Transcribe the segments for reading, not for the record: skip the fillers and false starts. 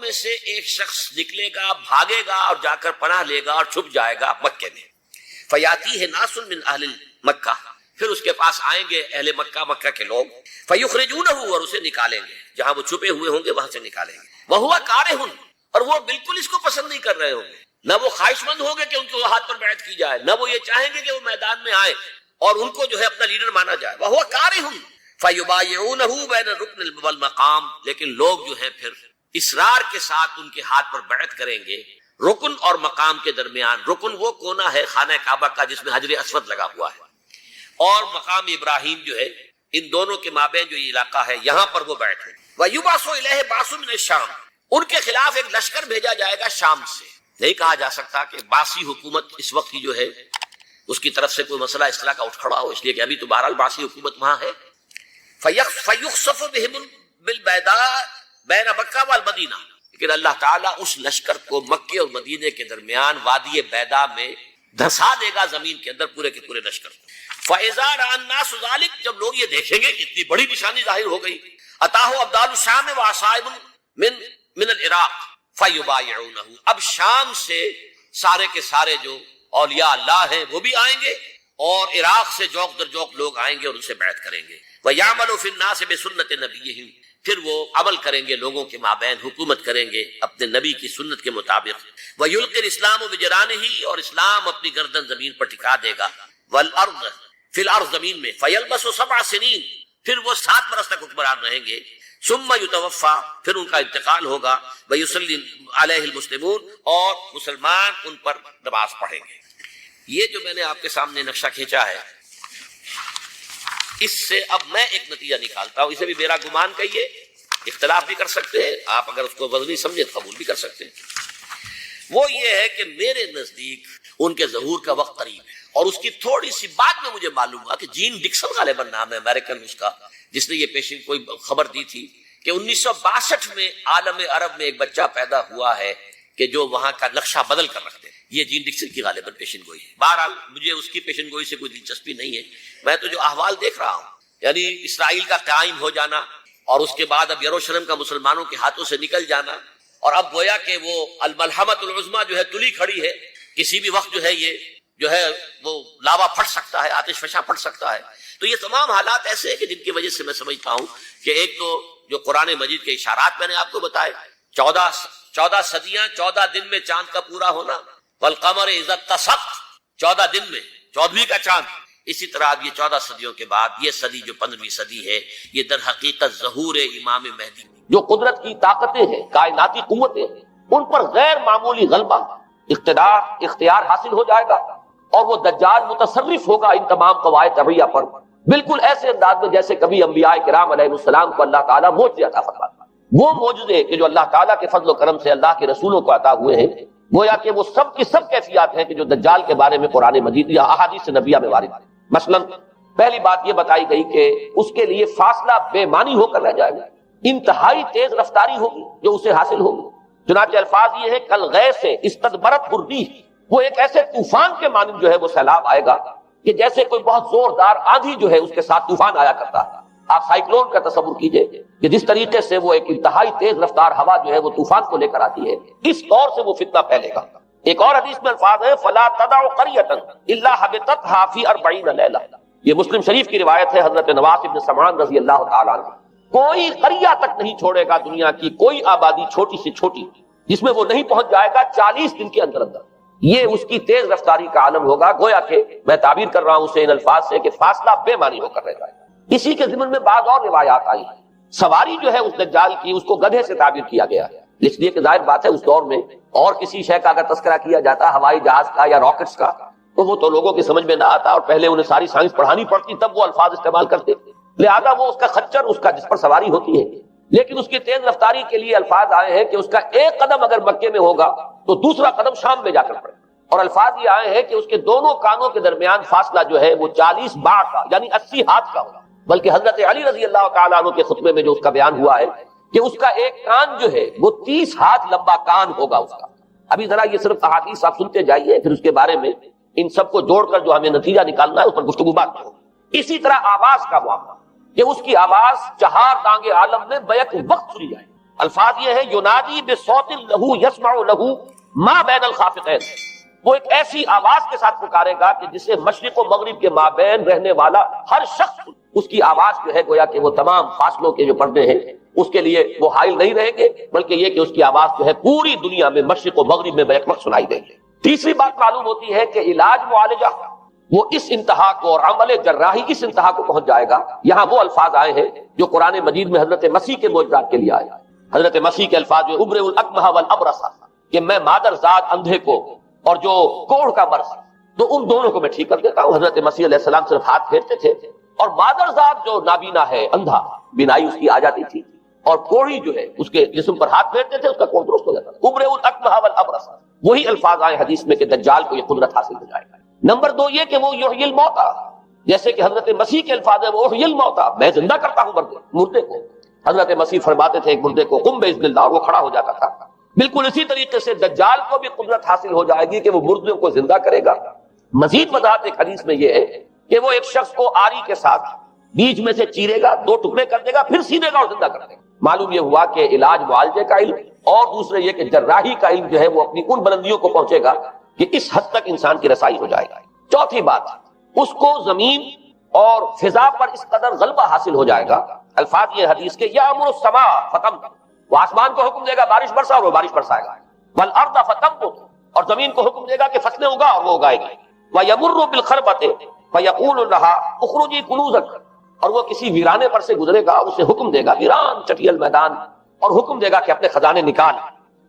میں سے ایک شخص نکلے گا، بھاگے گا اور جا کر پناہ لے گا اور چھپ جائے گا مکے میں. فیاتیہ ناس من اہل مکہ، پھر اس کے پاس آئیں گے اہل مکہ، مکہ کے لوگ، فیخرجونہ، اور اسے نکالیں گے جہاں وہ چھپے ہوئے ہوں گے وہاں سے نکالیں گے. وہو کارہ، اور وہ بالکل اس کو پسند نہیں کر رہے ہوں گے، نہ وہ خواہش مند ہوں گے کہ ان کے ہاتھ پر بیعت کی جائے، نہ وہ یہ چاہیں گے کہ وہ میدان میں آئے اور ان کو جو ہے اپنا لیڈر مانا جائے. وہو کارہ فیبایعونہ بین الرکن والمقام، لیکن لوگ جو ہے پھر اصرار کے ساتھ ان کے ہاتھ پر بیعت کریں گے رکن اور مقام کے درمیان. رکن وہ کونا ہے خانہ کعبہ کا جس میں حجر اسود لگا ہوا ہے، اور مقام ابراہیم جو ہے، ان دونوں کے مابین جو یہ علاقہ ہے یہاں پر وہ بیٹھے. وَيُبْعَثُ إِلَيْهِ بَعْثٌ مِنَ الشَّامِ، ان کے خلاف ایک لشکر بھیجا جائے گا شام سے. نہیں کہا جا سکتا کہ باسی حکومت اس وقت کی جو ہے اس کی طرف سے کوئی مسئلہ اس طرح کا اٹھ کھڑا ہو، اس لیے کہ ابھی تو بہرحال باسی حکومت وہاں ہے. فَيُخْسَفُ بِهِمْ بِالْبَيْضَاءِ بَيْنَ مَكَّةَ وَالْمَدِينَةِ، لیکن اللہ تعالیٰ اس لشکر کو مکے اور مدینے کے درمیان وادی بیضاء میں دھسا دے گا زمین کے اندر پورے کے پورے لشکر کو. فَإِذَا رَأَى النَّاسُ ذَلِكَ، جب لوگ یہ دیکھیں گے اتنی بڑی نشانی ظاہر ہو گئی، أَتَاهُ أَبْدَالُ الشَّامِ وَعَصَائِبٌ من العراق فَيُبَايِعُونَهُ، اب شام سے سارے کے سارے جو اولیاء اللہ ہیں وہ بھی آئیں گے، اور عراق سے جوق در جوق لوگ آئیں گے اور ان سے بیعت کریں گے. وَيَعْمَلُ فِي النَّاسِ بِسُنَّةِ نَبِيِّهِمْ، پھر وہ عمل کریں گے لوگوں کے مابین، حکومت کریں گے اپنے نبی کی سنت کے مطابق. وَيُلْقِي الْإِسْلَامُ بِجَرَانِهِ، اور اسلام اپنی گردن زمین پر ٹکا دے گا. وَالْأَرْضِ فی الارض، زمین میں. فَيَلْبَسُ 7 سنین، پھر وہ 7 برس تک حکمران رہیں گے. ثم یتوفا، پھر ان کا انتقال ہوگا. ویصلی علیہ المسلمون، اور مسلمان ان پر نماز پڑھیں گے. یہ جو میں نے آپ کے سامنے نقشہ کھینچا ہے، اس سے اب میں ایک نتیجہ نکالتا ہوں. اسے بھی میرا گمان کہیے، اختلاف بھی کر سکتے ہیں آپ، اگر اس کو وزنی سمجھے تو قبول بھی کر سکتے ہیں. وہ یہ ہے کہ میرے نزدیک ان کے ظہور کا وقت قریب ہے. اور اس کی تھوڑی سی بعد میں مجھے معلوم ہوا کہ جین ڈکسن غالباً نام ہے امریکن اس کا، جس نے یہ پیشن کوئی خبر دی تھی کہ 1962 میں عالم عرب میں ایک بچہ پیدا ہوا ہے کہ جو وہاں کا نقشہ بدل کر رکھتے ہیں. یہ جین ڈکسن کی غالباً پیشن گوئی ہے. بہرحال مجھے اس کی پیشن گوئی سے کوئی دلچسپی نہیں ہے، میں تو جو احوال دیکھ رہا ہوں، یعنی اسرائیل کا قائم ہو جانا اور اس کے بعد اب یروشلم کا مسلمانوں کے ہاتھوں سے نکل جانا، اور اب گویا کہ وہ الملحمۃ العظمیٰ جو ہے تلی کھڑی ہے، کسی بھی وقت جو ہے یہ جو ہے وہ لاوا پھٹ سکتا ہے، آتش فشاں پھٹ سکتا ہے. تو یہ تمام حالات ایسے ہیں کہ جن کی وجہ سے میں سمجھتا ہوں کہ ایک تو جو قرآن مجید کے اشارات میں نے آپ کو بتائے، 14 صدیاں، 14 دن میں چاند کا پورا ہونا، والقمر اذا اتسق، 14 دن میں 14ویں کا چاند. اسی طرح اب یہ 14 صدیوں کے بعد یہ صدی جو 15ویں صدی ہے، یہ در حقیقت ظہور امام مہدی، جو قدرت کی طاقتیں ہیں، کائناتی قوتیں ہیں، ان پر غیر معمولی غلبہ، اختیار حاصل ہو جائے گا، اور وہ دجال متصرف ہوگا ان تمام قواعد طبیعہ پر، بالکل ایسے انداز میں جیسے کبھی انبیاء کرام علیہ السلام کو اللہ تعالیٰ معجزے عطا فرماتا. وہ معجزے کہ جو اللہ تعالیٰ کے فضل و کرم سے اللہ کے رسولوں کو عطا ہوئے ہیں، گویا کہ وہ سب کی سب کیفیات ہیں کہ جو دجال کے بارے میں قرآن مجید یا احادیث نبیہ میں وارد ہے. مثلا پہلی بات یہ بتائی گئی کہ اس کے لیے فاصلہ بے معنی ہو کر رہ جائے گا، انتہائی تیز رفتاری ہوگی جو اسے حاصل ہوگی. چنانچہ الفاظ یہ ہے کل غیث سے استدبرت الریح، وہ ایک ایسے طوفان کے مانند جو ہے وہ سیلاب آئے گا کہ جیسے کوئی بہت زوردار آندھی جو ہے اس کے ساتھ طوفان آیا کرتا ہے. آپ سائیکلون کا تصور کیجئے کہ جس طریقے سے وہ ایک انتہائی تیز رفتار ہوا جو ہے وہ طوفان کو لے کر آتی ہے، اس طور سے وہ فتنہ پھیلے گا. ایک اور حدیث میں الفاظ ہے فلا تدع قرية الا حبطتها في 40 ليلة، یہ مسلم شریف کی روایت ہے حضرت نواس بن سمعان رضی اللہ تعالی عنہ. کوئی قریہ تک نہیں چھوڑے گا دنیا کی کوئی آبادی چھوٹی سے چھوٹی جس میں وہ نہیں پہنچ جائے گا 40 دن کے اندر اندر. یہ اس کی تیز رفتاری کا عالم ہوگا. گویا کہ میں تعبیر کر رہا ہوں اسے ان الفاظ سے کہ فاصلہ بے معنی ہو کر رہ جائے گا. اسی کے ضمن میں بعض اور روایات آئی ہیں. سواری جو ہے اس دجال کی اس کو گدھے سے تعبیر کیا گیا ہے، اس لیے کہ ظاہر بات ہے اس دور میں اور کسی شے کا اگر تذکرہ کیا جاتا ہوائی جہاز کا یا راکٹس کا تو وہ تو لوگوں کی سمجھ میں نہ آتا، اور پہلے انہیں ساری سائنس پڑھانی پڑتی تب وہ الفاظ استعمال کرتے. لہذا وہ اس کا خچر، اس کا جس پر سواری ہوتی ہے، لیکن اس کی تیز رفتاری کے لیے الفاظ آئے ہیں کہ اس کا ایک قدم اگر مکے میں ہوگا تو دوسرا قدم شام میں جا کر پڑے. اور الفاظ یہ آئے ہیں کہ اس کے دونوں کانوں کے درمیان فاصلہ جو ہے وہ 40 باع کا یعنی 80 ہاتھ کا ہوگا. بلکہ حضرت علی رضی اللہ تعالیٰ عنہ کے خطبے میں جو اس کا بیان ہوا ہے کہ اس کا ایک کان جو ہے وہ 30 ہاتھ لمبا کان ہوگا اس کا. ابھی ذرا یہ صرف احادیث آپ سنتے جائیے، پھر اس کے بارے میں ان سب کو جوڑ کر جو ہمیں نتیجہ نکالنا ہے اس پر گفتگو بات کرو. اسی طرح آواز کا معاملہ کہ اس کی آواز 4 دانگ عالم میں بیک وقت سنی جائے. الفاظ یہ ہے ینادی بصوت لہو یسمع لہو ما بین الخافقین، وہ ایک ایسی آواز کے ساتھ پکارے گا کہ جسے مشرق و مغرب کے مابین رہنے والا ہر شخص اس کی آواز جو ہے گویا کہ وہ تمام فاصلوں کے جو پردے ہیں اس کے لیے وہ حائل نہیں رہیں گے، بلکہ یہ کہ اس کی آواز جو ہے پوری دنیا میں مشرق و مغرب میں بیک وقت سنائی دیں گے۔ تیسری بات معلوم ہوتی ہے کہ علاج معالجہ وہ اس انتہا کو اور عمل جراحی اس انتہا کو پہنچ جائے گا۔ یہاں وہ الفاظ آئے ہیں جو قرآن مجید میں حضرت مسیح کے معجزات کے لیے آئے۔ حضرت مسیح کے الفاظ جو ابرئ الاکمہ والابرص، کہ میں مادر ذات اندھے کو اور جو کوڑھ کا مرض تو ان دونوں کو میں ٹھیک کر دیتا ہوں۔ حضرت مسیح علیہ السلام صرف ہاتھ پھیرتے تھے اور مادر ذات جو نابینا ہے، اندھا، بینائی اس کی آ جاتی تھی، اور کوڑھی جو ہے اس کے جسم پر ہاتھ پھیرتے تھے، اس کا کوڑھ درست ہو جاتا تھا۔ ابرئ الاکمہ والابرص، وہی الفاظ آئے حدیث میں کہ دجال کو یہ قدرت حاصل ہو جائے گا۔ نمبر 2 یہ کہ وہ یحیی الموتیٰ، جیسے کہ حضرت مسیح کے الفاظ ہیں وہ احیی الموتیٰ، میں زندہ کرتا ہوں مردے کو۔ حضرت مسیح فرماتے تھے ایک مردے کو قم باذن اللہ، وہ کھڑا ہو جاتا تھا۔ بالکل اسی طریقے سے دجال کو بھی قدرت حاصل ہو جائے گی کہ وہ مردوں کو زندہ کرے گا۔ مزید وضاحت ایک حدیث میں یہ ہے کہ وہ ایک شخص کو آری کے ساتھ بیچ میں سے چیرے گا، 2 ٹکڑے کر دے گا، پھر سینے گا اور زندہ کر دے گا۔ معلوم یہ ہوا کہ علاج معالجے کا علم اور دوسرے یہ کہ جراحی کا علم جو ہے وہ اپنی ان بلندیوں کو پہنچے گا کہ اس حد تک انسان کی رسائی ہو جائے گا۔ چوتھی بات، اس کو زمین اور فضا پر اس قدر غلبہ حاصل ہو جائے گا۔ الفاظ یہ حدیث کے یامر السماء فتمطر، وہ آسمان کو حکم دے گا بارش برسا اور وہ بارش برسائے گا، والارض فتنبت، اور زمین کو حکم دے گا کہ فصلیں اگا اور وہ اگائے گی، ویمر بالخربۃ فیقول لها اخرجی کنوزک، اور وہ کسی ویرانے پر سے گزرے گا، اسے حکم دے گا، ویران چٹیل میدان، اور حکم دے گا کہ اپنے خزانے نکال،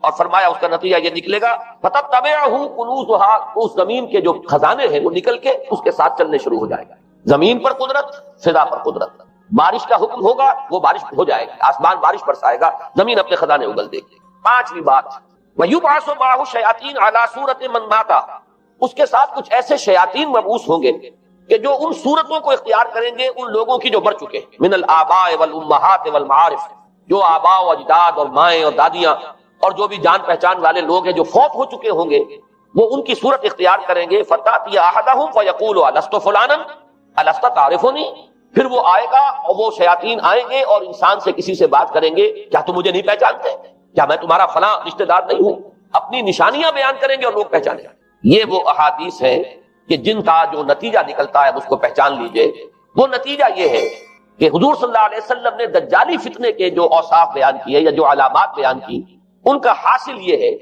اور فرمایا اس کا نتیجہ یہ نکلے گا فتتبعہ کنوزها، اس زمین کے جو خزانے ہیں وہ نکل کے اس کے ساتھ چلنے شروع ہو جائے گا۔ زمین پر قدرت، فضا پر قدرت، بارش کا حکم ہوگا وہ بارش ہو جائے گی، آسمان بارش برسائے گا، زمین اپنے خزانے اگل دے گی۔ پانچویں بات، وَيُبْعَثُ مَعَهُ الشَّيَاطِينُ عَلَى صُورَةٍ مَّن مَاتَ، اس کے ساتھ کچھ ایسے شیاطین مبعوث ہوں گے کہ جو ان صورتوں کو اختیار کریں گے ان لوگوں کی جو مر چکے ہیں، من الآباء والأمہات والمعارف، جو آباء و اجداد اور مائیں اور دادیاں اور جو بھی جان پہچان والے لوگ ہیں جو فوت ہو چکے ہوں گے، وہ ان کی صورت اختیار کریں گے۔ فَتَأْتِيَ أَحَدَهُمْ فَيَقُولُ أَلَسْتُ فُلَانًا أَلَسْتَ تَعْرِفُنِي، پھر وہ آئے گا اور وہ شیاطین آئیں گے اور انسان سے کسی سے بات کریں گے، کیا تم مجھے نہیں پہچانتے؟ کیا میں تمہارا فلاں رشتہ دار نہیں ہوں؟ اپنی نشانیاں بیان کریں گے اور لوگ پہچانیں گے۔ یہ وہ احادیث ہیں کہ جن کا جو نتیجہ نکلتا ہے اس کو پہچان لیجئے۔ وہ نتیجہ یہ ہے کہ حضور صلی اللہ علیہ وسلم نے دجالی فتنے کے جو اوصاف بیان کیے یا جو علامات بیان کی، ان کا حاصل یہ ہے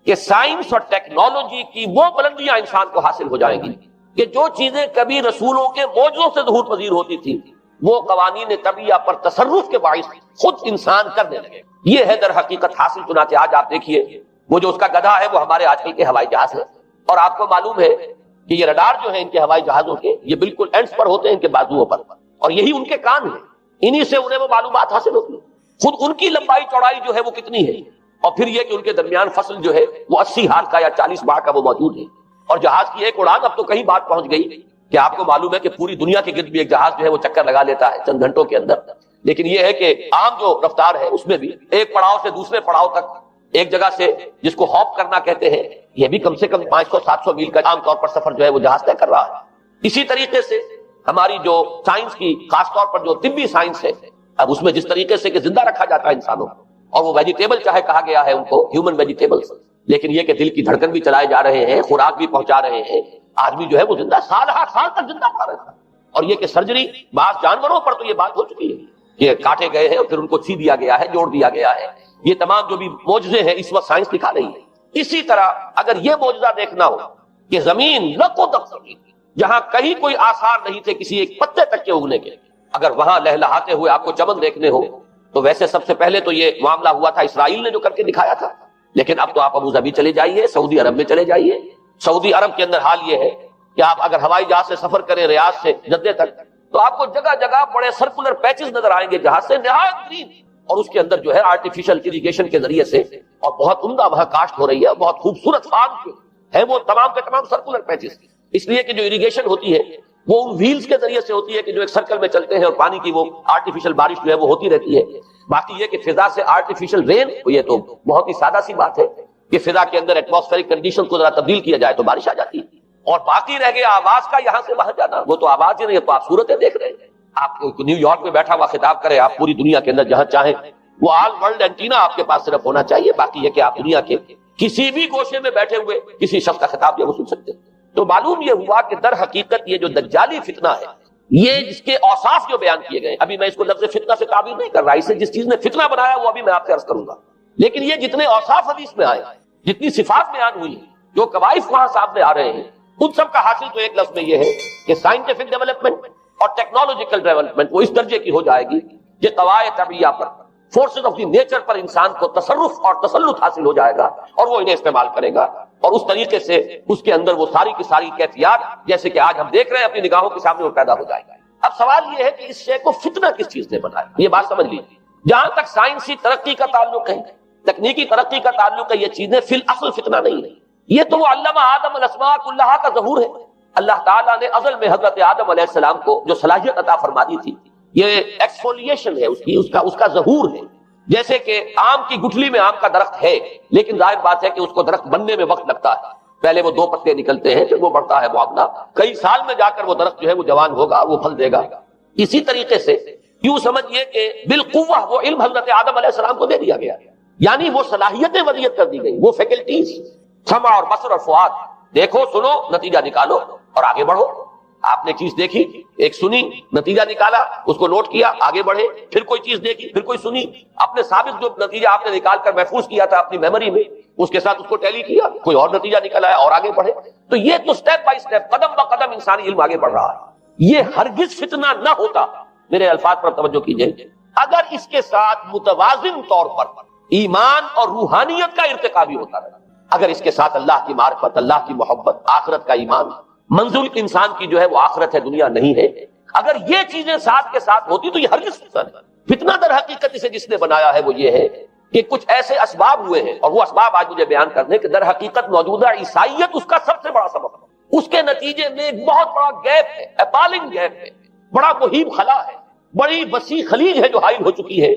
کہ سائنس اور ٹیکنالوجی کی وہ بلندیاں انسان کو حاصل ہو جائیں گی کہ جو چیزیں کبھی رسولوں کے معجزوں سے ظہور پذیر ہوتی تھی وہ قوانین طبیعہ پر تصرف کے باعث خود انسان کرنے لگے۔ یہ ہے در حقیقت حاصل۔ چنانچہ آج آپ دیکھیے وہ جو اس کا گدھا ہے وہ ہمارے آج کل کے ہوائی جہاز ہے، اور آپ کو معلوم ہے کہ یہ رڈار جو ہے ان کے ہوائی جہازوں کے، یہ بالکل اینڈز پر ہوتے ہیں ان کے بازوؤں پر، اور یہی ان کے کان ہیں، انہی سے انہیں وہ معلومات حاصل ہوتی ہیں۔ خود ان کی لمبائی چوڑائی جو ہے وہ کتنی ہے، اور پھر یہ کہ ان کے درمیان فصل جو ہے وہ 80 ہار کا یا 40 ماہ کا وہ موجود ہے، اور جہاز کی ایک اڑان اب تو کہیں بات پہنچ گئی کہ آپ کو معلوم ہے کہ پوری دنیا کے گرد بھی ایک جہاز جو ہے وہ چکر لگا لیتا ہے چند گھنٹوں کے اندر۔ لیکن یہ ہے کہ عام جو رفتار ہے اس میں بھی ایک پڑاؤ سے دوسرے پڑاؤ تک، ایک جگہ سے جس کو ہاپ کرنا کہتے ہیں، یہ بھی کم سے کم 500-700 میل کا عام طور پر سفر جو ہے وہ جہاز طے کر رہا ہے۔ اسی طریقے سے ہماری جو سائنس کی خاص طور پر جو طبی سائنس ہے، اب اس میں جس طریقے سے کہ زندہ رکھا جاتا ہے انسانوں کو، اور وہ ویجیٹیبل چاہے کہا گیا ہے ان کو ہیومن ویجیٹیبلز، لیکن یہ کہ دل کی دھڑکن بھی چلائے جا رہے ہیں، خوراک بھی پہنچا رہے ہیں، آدمی جو ہے وہ زندہ سال ہر سال تک زندہ پڑا رہتا ہے۔ اور یہ کہ سرجری بعض جانوروں پر تو یہ بات ہو چکی ہے، یہ کاٹے گئے ہیں اور پھر ان کو سی دیا گیا ہے، جوڑ دیا گیا ہے۔ یہ تمام جو بھی معجزے ہیں اس وقت سائنس دکھا رہی ہے۔ اسی طرح اگر یہ معجزہ دیکھنا ہو کہ زمین لق و دق، جہاں کہیں کوئی آثار نہیں تھے کسی ایک پتے تک کے اگنے کے، اگر وہاں لہلہاتے ہوئے آپ کو چمن دیکھنے ہو تو ویسے سب سے پہلے تو یہ معاملہ ہوا تھا اسرائیل نے جو کر کے دکھایا تھا، لیکن اب تو آپ ابو ظبی چلے جائیے، سعودی عرب میں چلے جائیے۔ سعودی عرب کے اندر حال یہ ہے کہ آپ اگر ہوائی جہاز سے سفر کریں ریاض سے جدہ تک تو آپ کو جگہ جگہ بڑے سرکولر پیچز نظر آئیں گے جہاز سے، نہایت گرین، اور اس کے اندر جو ہے آرٹیفیشل اریگیشن کے ذریعے سے اور بہت عمدہ وہاں کاشت ہو رہی ہے، بہت خوبصورت فارم ہے وہ تمام کے تمام سرکولر پیچز، اس لیے کہ جو اریگیشن ہوتی ہے وہ ان ویلز کے ذریعے سے ہوتی ہے کہ جو ایک سرکل میں چلتے ہیں اور پانی کی وہ آرٹیفیشل بارش جو ہے وہ ہوتی رہتی ہے۔ باقی یہ کہ فضا سے آرٹیفیشل رین، یہ تو بہت ہی سادہ سی بات ہے کہ فضا کے اندر ایٹماسفیرک کنڈیشن کو ذرا تبدیل کیا جائے تو بارش آ جاتی ہے۔ اور باقی رہ گیا آواز کا، یہاں سے وہاں جانا، وہ تو آواز ہی نہیں ہے، تو آپ صورتیں دیکھ رہے ہیں۔ آپ نیو یارک میں بیٹھا ہوا خطاب کرے، آپ پوری دنیا کے اندر جہاں چاہیں وہ آل ورلڈ اینٹینا آپ کے پاس صرف ہونا چاہیے، باقی یہ کہ آپ دنیا کے کسی بھی گوشے میں بیٹھے ہوئے کسی شخص کا خطاب یہ وہ سن سکتے ہیں۔ تو معلوم یہ ہوا کہ در حقیقت یہ جو دجالی فتنہ ہے، یہ جس کے اوصاف جو بیان کیے گئے، ابھی میں اس کو لفظ فتنہ سے تعبیر نہیں کر رہا، اسے جس چیز نے فتنہ بنایا وہ ابھی میں آپ سے عرض کروں گا، لیکن یہ جتنے اوصاف حدیث میں آئے، جتنی صفات بیان ہوئی، جو کوائف وہاں سامنے آ رہے ہیں، ان سب کا حاصل تو ایک لفظ میں یہ ہے کہ سائنٹیفک ڈیولپمنٹ اور ٹیکنالوجیکل ڈیولپمنٹ وہ اس درجے کی ہو جائے گی کہ قواعد طبیعیہ پر، فورسز آف دی نیچر پر انسان کو تصرف اور تسلط حاصل ہو جائے گا، اور وہ انہیں استعمال کرے گا، اور اس طریقے سے اس کے اندر وہ ساری کی ساری کیفیات جیسے کہ آج ہم دیکھ رہے ہیں اپنی نگاہوں کے سامنے وہ پیدا ہو جائے گا۔ اب سوال یہ ہے کہ اس شے کو فتنہ کس چیز نے بنایا، یہ بات سمجھ لیجیے۔ جہاں تک سائنسی ترقی کا تعلق ہے، تکنیکی ترقی کا تعلق ہے، یہ چیزیں فی الاصل فتنہ نہیں ہے، یہ تو وہ علامہ آدم الاسماء کلھا کا ظہور ہے۔ اللہ تعالیٰ نے ازل میں حضرت آدم علیہ السلام کو جو صلاحیت عطا فرما دی تھی، یہ ایکسفولیشن ہے اس کا ظہور ہے۔ جیسے کہ آم کی گٹھلی میں آم کا درخت ہے، لیکن ظاہر بات ہے کہ اس کو درخت بننے میں وقت لگتا ہے، پہلے وہ 2 پتے نکلتے ہیں، پھر وہ بڑھتا ہے معاملہ، کئی سال میں جا کر وہ درخت جو ہے وہ جوان ہوگا، وہ پھل دے گا۔ اسی طریقے سے یوں سمجھیے کہ بالقوہ وہ علم حضرت آدم علیہ السلام کو دے دیا گیا، یعنی وہ صلاحیتیں وضعیت کر دی گئی، وہ فیکلٹیز، سمع اور بصر اور فؤاد، دیکھو سنو نتیجہ نکالو اور آگے بڑھو۔ آپ نے چیز دیکھی، ایک سنی، نتیجہ نکالا، اس کو نوٹ کیا، آگے بڑھے، پھر کوئی چیز دیکھی، پھر کوئی سنی، اپنے سابق جو نتیجہ آپ نے نکال کر محفوظ کیا تھا اپنی میموری میں، اس کے ساتھ اس کو ٹیلی کیا، کوئی اور نتیجہ نکالا اور آگے بڑھے۔ تو یہ تو سٹیپ بائی سٹیپ، قدم با قدم انسانی علم آگے بڑھ رہا ہے۔ یہ ہرگز فتنہ نہ ہوتا، میرے الفاظ پر توجہ کیجئے، اگر اس کے ساتھ متوازن طور پر ایمان اور روحانیت کا ارتقا بھی ہوتا رہا، اگر اس کے ساتھ اللہ کی معرفت، اللہ کی محبت، آخرت کا ایمان، منزل انسان کی جو ہے وہ آخرت ہے، دنیا نہیں ہے، اگر یہ چیزیں ساتھ کے ساتھ ہوتی تو یہ ہرگز فتنہ نہیں۔ فتنہ در حقیقت اسے جس نے بنایا ہے وہ یہ ہے کہ کچھ ایسے اسباب ہوئے ہیں، اور وہ اسباب آج مجھے بیان کرنے کہ در حقیقت موجودہ عیسائیت اس کا سب سے بڑا سبب ہے۔ اس کے نتیجے میں ایک بہت بڑا گیپ ہے، اپالنگ گیپ ہے، بڑا مہیب خلا ہے، بڑی وسیع خلیج ہے جو حائل ہو چکی ہے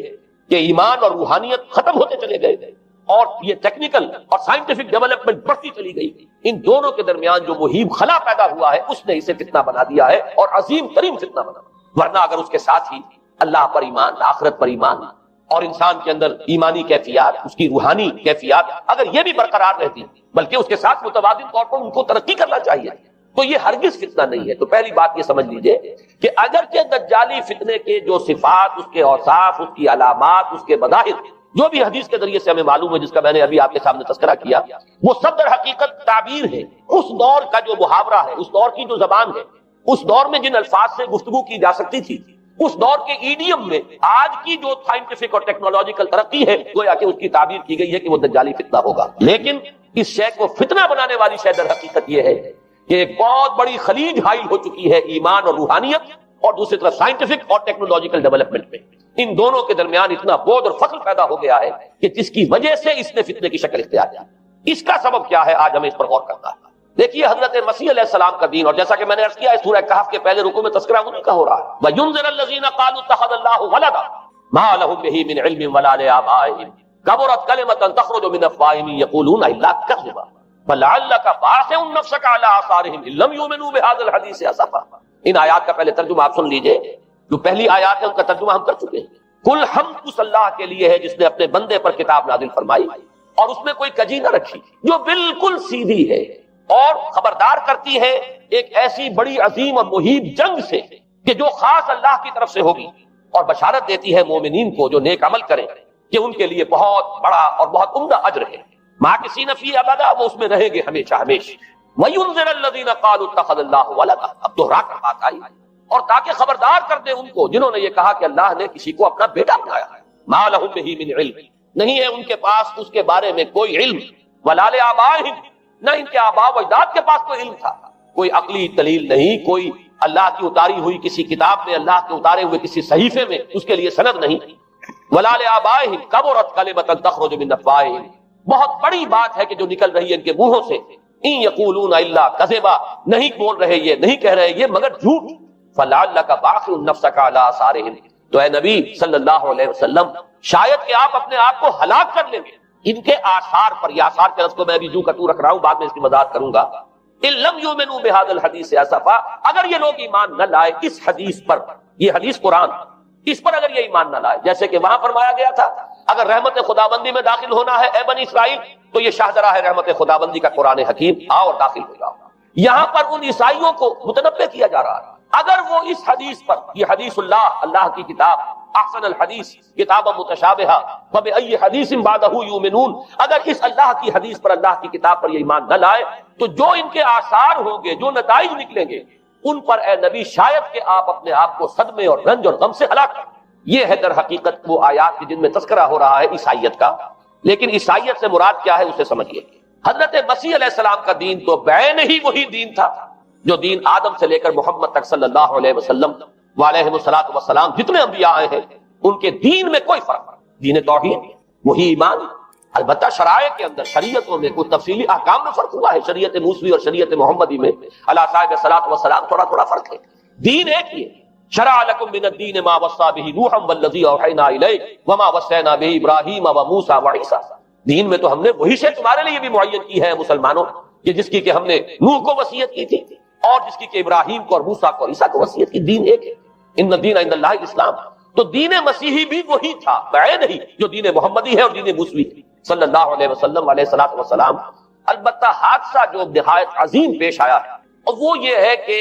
کہ ایمان اور روحانیت ختم ہوتے چلے گئے، اور یہ ٹیکنیکل اور سائنٹیفک ڈیولپمنٹ بڑھتی چلی گئی۔ ان دونوں کے درمیان جو مہیب خلا پیدا ہوا ہے اس نے اسے فتنہ بنا دیا ہے، اور عظیم ترین فتنہ بنا۔ ورنہ اگر اس کے ساتھ ہی اللہ پر ایمان، آخرت پر ایمان، اور انسان کے اندر ایمانی کیفیات، اس کی روحانی کیفیات اگر یہ بھی برقرار رہتی، بلکہ اس کے ساتھ متبادل طور پر ان کو ترقی کرنا چاہیے، تو یہ ہرگز فتنہ نہیں ہے۔ تو پہلی بات یہ سمجھ لیجئے کہ اگرچہ دجالی فتنے کے جو صفات، اس کے اوصاف، اس کی علامات، اس کے مظاہر جو بھی حدیث کے ذریعے سے ہمیں معلوم ہے، جس کا میں نے ابھی آپ کے سامنے تذکرہ کیا، وہ سب در حقیقت تعبیر ہے اس دور کا جو محاورہ ہے، اس دور کی جو زبان ہے، اس دور میں جن الفاظ سے گفتگو کی جا سکتی تھی، اس دور کے ایڈیم میں آج کی جو سائنٹیفک اور ٹیکنالوجیکل ترقی ہے، گویا کہ اس کی تعبیر کی گئی ہے کہ وہ دجالی فتنہ ہوگا۔ لیکن اس شے کو فتنہ بنانے والی شے در حقیقت یہ ہے کہ ایک بہت بڑی خلیج حائل ہو چکی ہے ایمان اور روحانیت، اور دوسری طرف سائنٹیفک اور ٹیکنالوجیکل ڈیولپمنٹ میں ان دونوں کے درمیان اتنا بودھ اور فصل پیدا ہو گیا ہے کہ جس کی وجہ سے اس نے فتنے کی شکل اختیار کی۔ اس کا سبب کیا ہے، آج ہمیں اس پر غور کرنا ہے۔ دیکھیے حضرت مسیح علیہ السلام کا دین، اور جیسا کہ میں نے عرض کیا سورہ کہف کے پہلے رکوع میں تذکرہ انہی کا ہو رہا ہے، وَيُنذِرَ الَّذِينَ قَالُوا اتَّخَذَ اللَّهُ وَلَدًا مَا لَهُم بِهِ مِنْ عِلْمٍ وَلَا لِآبَائِهِمْ كَبُرَتْ كَلِمَةً تَخْرُجُ مِنْ أَفْوَاهِهِمْ يَقُولُونَ إِلَّا كَذِبًا فَلَعَلَّكَ بَاخِعٌ نَفْسَكَ عَلَىٰ آثَارِهِمْ إِن لَّمْ يُؤْمِنُوا بِهَٰذَا الْحَدِيثِ أَسَفًا۔ ان آیات کا پہلے ترجمہ آپ سن لیجئے، جو پہلی آیات ہے ان کا ترجمہ ہم کر چکے ہیں۔ کل حمد اس اللہ کے لیے ہے جس نے اپنے بندے پر کتاب نازل فرمائی اور اس میں کوئی کجی نہ رکھی، جو بالکل سیدھی ہے اور خبردار کرتی ہے ایک ایسی بڑی عظیم اور مہیب جنگ سے کہ جو خاص اللہ کی طرف سے ہوگی، اور بشارت دیتی ہے مومنین کو جو نیک عمل کریں کہ ان کے لیے بہت بڑا اور بہت عمدہ اجر ہے، ماکثین فیہ ابدا، وہ اس میں رہیں گے ہمیشہ ہمیشہ۔ وَيُنذِرَ الَّذِينَ قَالُوا اتَّخَذَ اللَّهُ وَلَدًا، اب دوہرا کر بات آئی، اور تاکہ خبردار کر دے ان کو جنہوں نے یہ کہا کہ اللہ نے کسی کو اپنا بیٹا بنایا ہے۔ مَا لَهُم بِهِ مِنْ عِلْمٍ، نہیں ہے ان کے پاس اس کے بارے میں کوئی علم، وَلَا لِآبَائِهِمْ، نہ ان کے آباء و اجداد کے پاس کوئی علم تھا، کوئی عقلی دلیل نہیں، کوئی اللہ کی اتاری ہوئی کسی کتاب میں، اللہ کے اتارے ہوئے کسی صحیفے میں اس کے لیے سند نہیں۔ وَلَا لِآبَائِهِمْ كَبُرَتْ كَلِمَةً تَخْرُجُ مِنْ أَفْوَاهِهِمْ، بہت بڑی بات ہے کہ جو نکل رہی ہے ان کے منہوں سے، إِن يَقُولُونَ إِلَّا كَذِبًا، نہیں بول رہے یہ، نہیں کہہ رہے یہ مگر جھوٹ۔ فَلَعَلَّكَ بَاخِعٌ نَفْسَكَ عَلَىٰ آثَارِهِمْ، تو اے نبی صلی اللہ علیہ وسلم شاید کہ آپ اپنے آپ کو ہلاک کر لیں گے ان کے آثار پر۔ یہ آثار کے لفظ کو میں ابھی جو کتو رکھ رہا ہوں، بعد میں اس کی وضاحت کروں گا۔ إِن لَّمْ يُؤْمِنُوا بِهَٰذَا الْحَدِيثِ أَسَفًا، اگر یہ لوگ ایمان نہ لائے اس حدیث پر، یہ حدیث قرآن، اس پر اگر یہ ایمان نہ لائے، جیسے کہ وہاں فرمایا گیا تھا اگر رحمت خدابندی میں داخل ہونا ہے اے بنی اسرائیل تو یہ شاہدرہ ہے رحمت خدابندی کا قرآن حکیم، آؤ اور داخل ہو جاؤ۔ یہاں پر ان عیسائیوں کو متنبہ کیا جا رہا ہے، اگر وہ اس حدیث پر، یہ حدیث اللہ کی کتاب، احسن الحدیث کتاب متشابہہ فبأی حدیث بعدہ یؤمنون، اگر اس اللہ کی حدیث پر، اللہ کی کتاب پر یہ ایمان نہ لائے تو جو ان کے آثار ہوں گے، جو نتائج نکلیں گے، ان پر اے نبی شاید کہ آپ اپنے آپ کو صدمے اور رنج اور غم سے ہلاک کریں۔ یہ ہے در حقیقت وہ آیات کی جن میں تذکرہ ہو رہا ہے عیسائیت کا، لیکن عیسائیت سے مراد کیا ہے اسے سمجھیے۔ حضرت مسیح علیہ السلام کا دین تو بعین ہی وہی دین تھا جو دین آدم سے لے کر محمد تک صلی اللہ علیہ وسلم وعلیہ الصلوۃ والسلام جتنے انبیاء آئے ہیں ان کے دین میں کوئی فرق نہیں، دین توحید وہی ایمان، البتہ شرائع کے اندر، شریعتوں میں کچھ تفصیلی احکام میں فرق ہوا ہے، شریعت موسوی اور شریعت محمدی میں علی صاحب الصلوۃ والسلام تھوڑا فرق ہے، دین ایک ہی ہے۔ شرع لکم من الدین ما وصى به نوحا والذی اوحینا الیک وما وصینا به ابراہیم وموسیٰ وعیسیٰ، دین میں تو ہم نے وہی شے تمہارے لیے بھی معین کی ہے مسلمانوں، کہ جس کی کہ ہم نے نوح کو وصیت کی تھی اور جس کی کہ ابراہیم کو اور موسیٰ کو اور عیسیٰ کو وصیت کی، دین ایک ہے۔ ان الدین عند اللہ الاسلام، تو دین مسیحی بھی وہی تھا بعین ہی جو دین محمدی ہے اور دین موسوی صلی اللہ علیہ وسلم علیہ الصلوۃ والسلام۔ البتہ حادثہ جو نہایت عظیم پیش آیا اور وہ یہ ہے کہ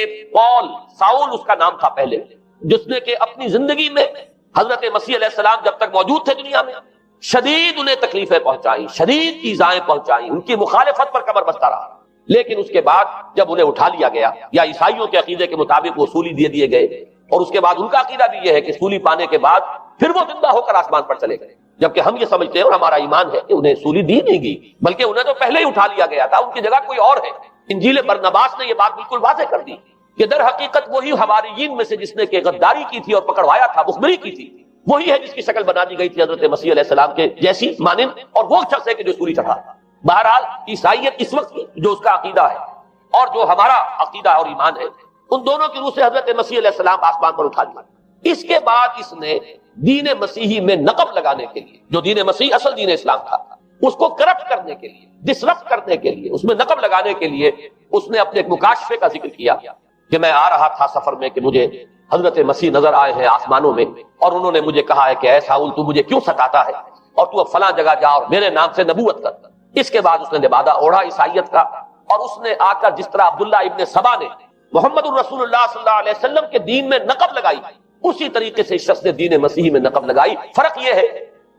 ساؤل اس کا نام تھا پہلے، جس نے کہ اپنی زندگی میں حضرت مسیح علیہ السلام جب تک موجود تھے دنیا میں شدید انہیں تکلیفیں پہنچائیں، شدید ایذائیں پہنچائیں، ان کی مخالفت پر کمر بستہ رہا، لیکن اس کے بعد جب انہیں اٹھا لیا گیا، یا عیسائیوں کے عقیدے کے مطابق وہ سولی دے دیے گئے، اور اس کے بعد ان کا عقیدہ بھی یہ ہے کہ سولی پانے کے بعد پھر وہ زندہ ہو کر آسمان پر چلے گئے، جبکہ ہم یہ سمجھتے ہیں اور ہمارا ایمان ہے کہ انہیں سولی دی نہیں گئی، بلکہ انہیں تو پہلے ہی اٹھا لیا گیا تھا، ان کی جگہ کوئی اور ہے۔ انجیل برنباس نے یہ بات بالکل واضح کر دی کہ در حقیقت وہی حواریین میں سے جس نے کہ غداری کی تھی اور پکڑوایا تھا، مخبری کی تھی، وہی ہے جس کی شکل بنا دی گئی تھی حضرت مسیح علیہ السلام کے جیسی مانند، اور وہ شخص ہے کہ جو سولی چڑھا۔ بہرحال عیسائیت اس وقت جو اس کا عقیدہ ہے اور جو ہمارا عقیدہ اور ایمان ہے، ان دونوں کی روح سے حضرت مسیح علیہ السلام آسمان پر اٹھا لیا۔ اس کے بعد اس نے دین مسیحی میں نقب لگانے کے لیے، جو دین مسیح اصل دین اسلام تھا، اس کو کرپٹ کرنے کے لیے، ڈسرپٹ کرنے کے لیے، اس میں نقب لگانے کے لیے اس نے اپنے ایک مکاشفے کا ذکر کیا کہ میں آ رہا تھا سفر میں کہ مجھے حضرت مسیح نظر آئے ہیں آسمانوں میں، اور انہوں نے مجھے کہا ہے کہ اے ساؤل تو مجھے کیوں ستاتا ہے، اور تو اب فلاں جگہ جا اور میرے نام سے نبوت کر۔ اس کے بعد اس نے لبادہ اوڑھا عیسائیت کا، اور اس نے آ کر جس طرح عبداللہ ابن سبا نے محمد الرسول اللہ صلی اللہ علیہ وسلم کے دین میں نقب لگائی، اسی طریقے سے اس شخص نے دین مسیحی میں نقب لگائی۔ فرق یہ ہے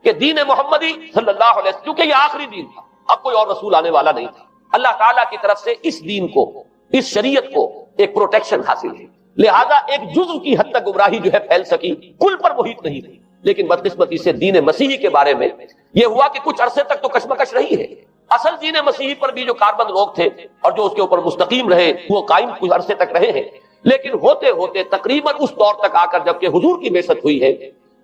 کہ دین محمدی صلی اللہ علیہ وسلم، کیونکہ یہ آخری دین تھا، اب کوئی اور رسول آنے والا نہیں تھا، اللہ تعالیٰ کی طرف سے اس دین کو، اس شریعت کو ایک پروٹیکشن حاصل ہے، لہذا ایک جزء کی حد تک گمراہی جو ہے پھیل سکی، کل پر محیط نہیں تھی۔ لیکن بدقسمتی سے دین مسیحی کے بارے میں یہ ہوا کہ کچھ عرصے تک تو کشمکش رہی ہے، اصل دین مسیحی پر بھی جو کاربند لوگ تھے اور جو اس کے اوپر مستقیم رہے وہ قائم کچھ عرصے تک رہے ہیں، لیکن ہوتے ہوتے تقریباً اس دور تک آ کر جبکہ حضور کی بعثت ہوئی ہے،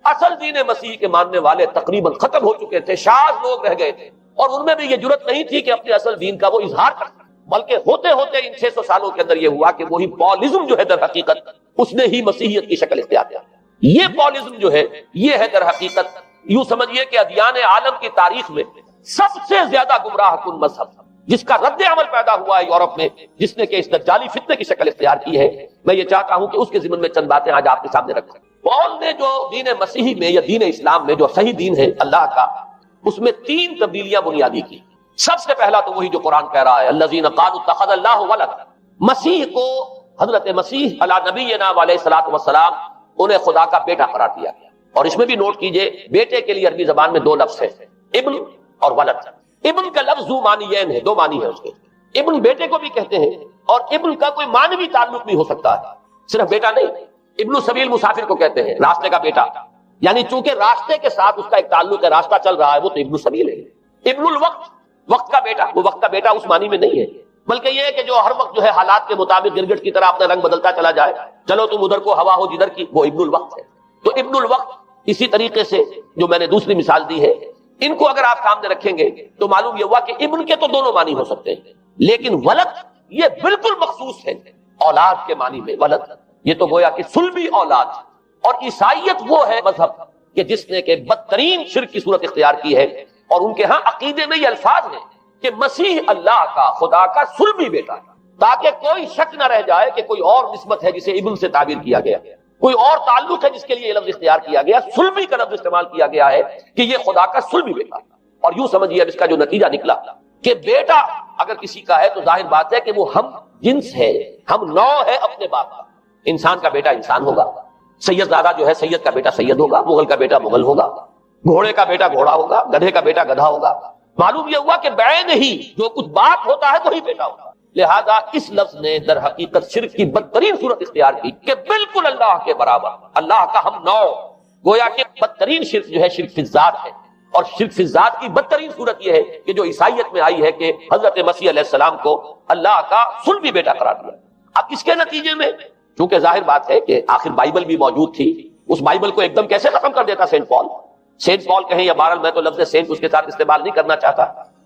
اصل دین مسیحی کے ماننے والے تقریباً ختم ہو چکے تھے، شاذ لوگ رہ گئے تھے، اور ان میں بھی یہ جرت نہیں تھی کہ اپنے اصل دین کا وہ اظہار کر سکیں، بلکہ ہوتے ہوتے ان 600 سالوں کے اندر یہ ہوا کہ وہی پالزم جو ہے در حقیقت اس نے ہی مسیحیت کی شکل اختیار کیا۔ یہ پالزم جو ہے یہ ہے در حقیقت، یوں سمجھیے کہ ادیان عالم کی تاریخ میں سب سے زیادہ گمراہ کن مذہب جس کا رد عمل پیدا ہوا ہے یورپ میں، جس نے کہ اس دجالی فتنے کی شکل اختیار کی ہے۔ میں یہ چاہتا ہوں کہ اس کے ضمن میں چند باتیں آج آپ کے سامنے رکھیں۔ پال نے جو دین مسیحی میں یا دین اسلام میں جو صحیح دین ہے اللہ کا، اس میں 3 تبدیلیاں بنیادی کی۔ سب سے پہلا تو وہی جو قرآن کہہ رہا ہے، الذین قالوا اتخذ اللہ ولد، مسیح کو، حضرت مسیح علی نبینا علیہ الصلوۃ والسلام، انہیں خدا کا بیٹا قرار دیا گیا۔ اور اس میں بھی نوٹ کیجئے بیٹے کے لیے عربی زبان میں 2 لفظ ہیں، ابن اور ولد۔ ابن کا لفظ ذو معنیین ہے، 2 معنی ہے اس کے، ابن بیٹے کو بھی کہتے ہیں، اور ابن کا کوئی معنوی تعلق بھی ہو سکتا ہے، صرف بیٹا نہیں۔ ابن السبیل مسافر کو کہتے ہیں، راستے کا بیٹا، یعنی چونکہ راستے کے ساتھ اس کا ایک تعلق ہے، راستہ چل رہا ہے، وہ تو ابن السبیل ہے۔ ابن الوقت، وقت کا بیٹا، وہ وقت کا بیٹا اس معنی میں نہیں ہے، بلکہ یہ ہے کہ جو ہر وقت جو ہے حالات کے مطابق گرگٹ کی طرح اپنا رنگ بدلتا چلا جائے، چلو تم ادھر کو ہوا ہو جدھر کی، وہ ابن الوقت ہے۔ تو ابن الوقت اسی طریقے سے جو میں نے دوسری مثال دی ہے، ان کو اگر آپ سامنے رکھیں گے تو معلوم یہ ہوا کہ ابن کے تو دونوں معنی ہو سکتے ہیں، لیکن ولد یہ بالکل مخصوص ہے اولاد کے معنی میں۔ ولد یہ تو گویا کہ صلبی اولاد، اور عیسائیت وہ ہے مذہب کہ جس نے کہ بدترین شرک کی صورت اختیار کی ہے، اور ان کے ہاں عقیدے میں یہ الفاظ ہیں کہ مسیح اللہ کا، خدا کا صلبی بیٹا ہے، تاکہ کوئی شک نہ رہ جائے کہ کوئی اور نسبت ہے جسے ابن سے تعبیر کیا گیا۔ کوئی اور تعلق ہے جس کے لیے یہ لفظ اختیار کیا گیا. صلبی کا لفظ استعمال کیا گیا ہے کہ یہ خدا کا صلبی بیٹا. اور یوں سمجھیے اب اس کا جو نتیجہ نکلا کہ بیٹا اگر کسی کا ہے تو ظاہر بات ہے کہ وہ ہم جنس ہے, ہم نوع ہے اپنے باپ کا. انسان کا بیٹا انسان ہوگا, سید زادہ جو ہے سید کا بیٹا سید ہوگا, مغل کا بیٹا مغل ہوگا, گھوڑے کا بیٹا گھوڑا ہوگا, گدھے کا بیٹا گدھا ہوگا. معلوم یہ ہوا کہ بعین ہی جو کچھ باپ ہوتا ہے وہی بیٹا ہوگا. لہذا اس لفظ نے در حقیقت شرک کی بدترین صورت اختیار کی کہ بالکل اللہ کے برابر, اللہ کا ہم نوع. گویا کہ بدترین شرک جو ہے شرک فی الذات ہے, اور شرک فی الذات کی بدترین صورت یہ ہے کہ جو عیسائیت میں آئی ہے کہ حضرت مسیح علیہ السلام کو اللہ کا صلبی بیٹا قرار دیا. اب اس کے نتیجے میں چونکہ ظاہر بات ہے کہ آخر بائبل بھی موجود تھی, اس بائبل کو ایک دم کیسے ختم کر دیتا سینٹ پال. سینٹ پال کہیں یا بہرحال میں تو لفظ سینٹ اس کے ساتھ استعمال نہیں کرنا چاہتا,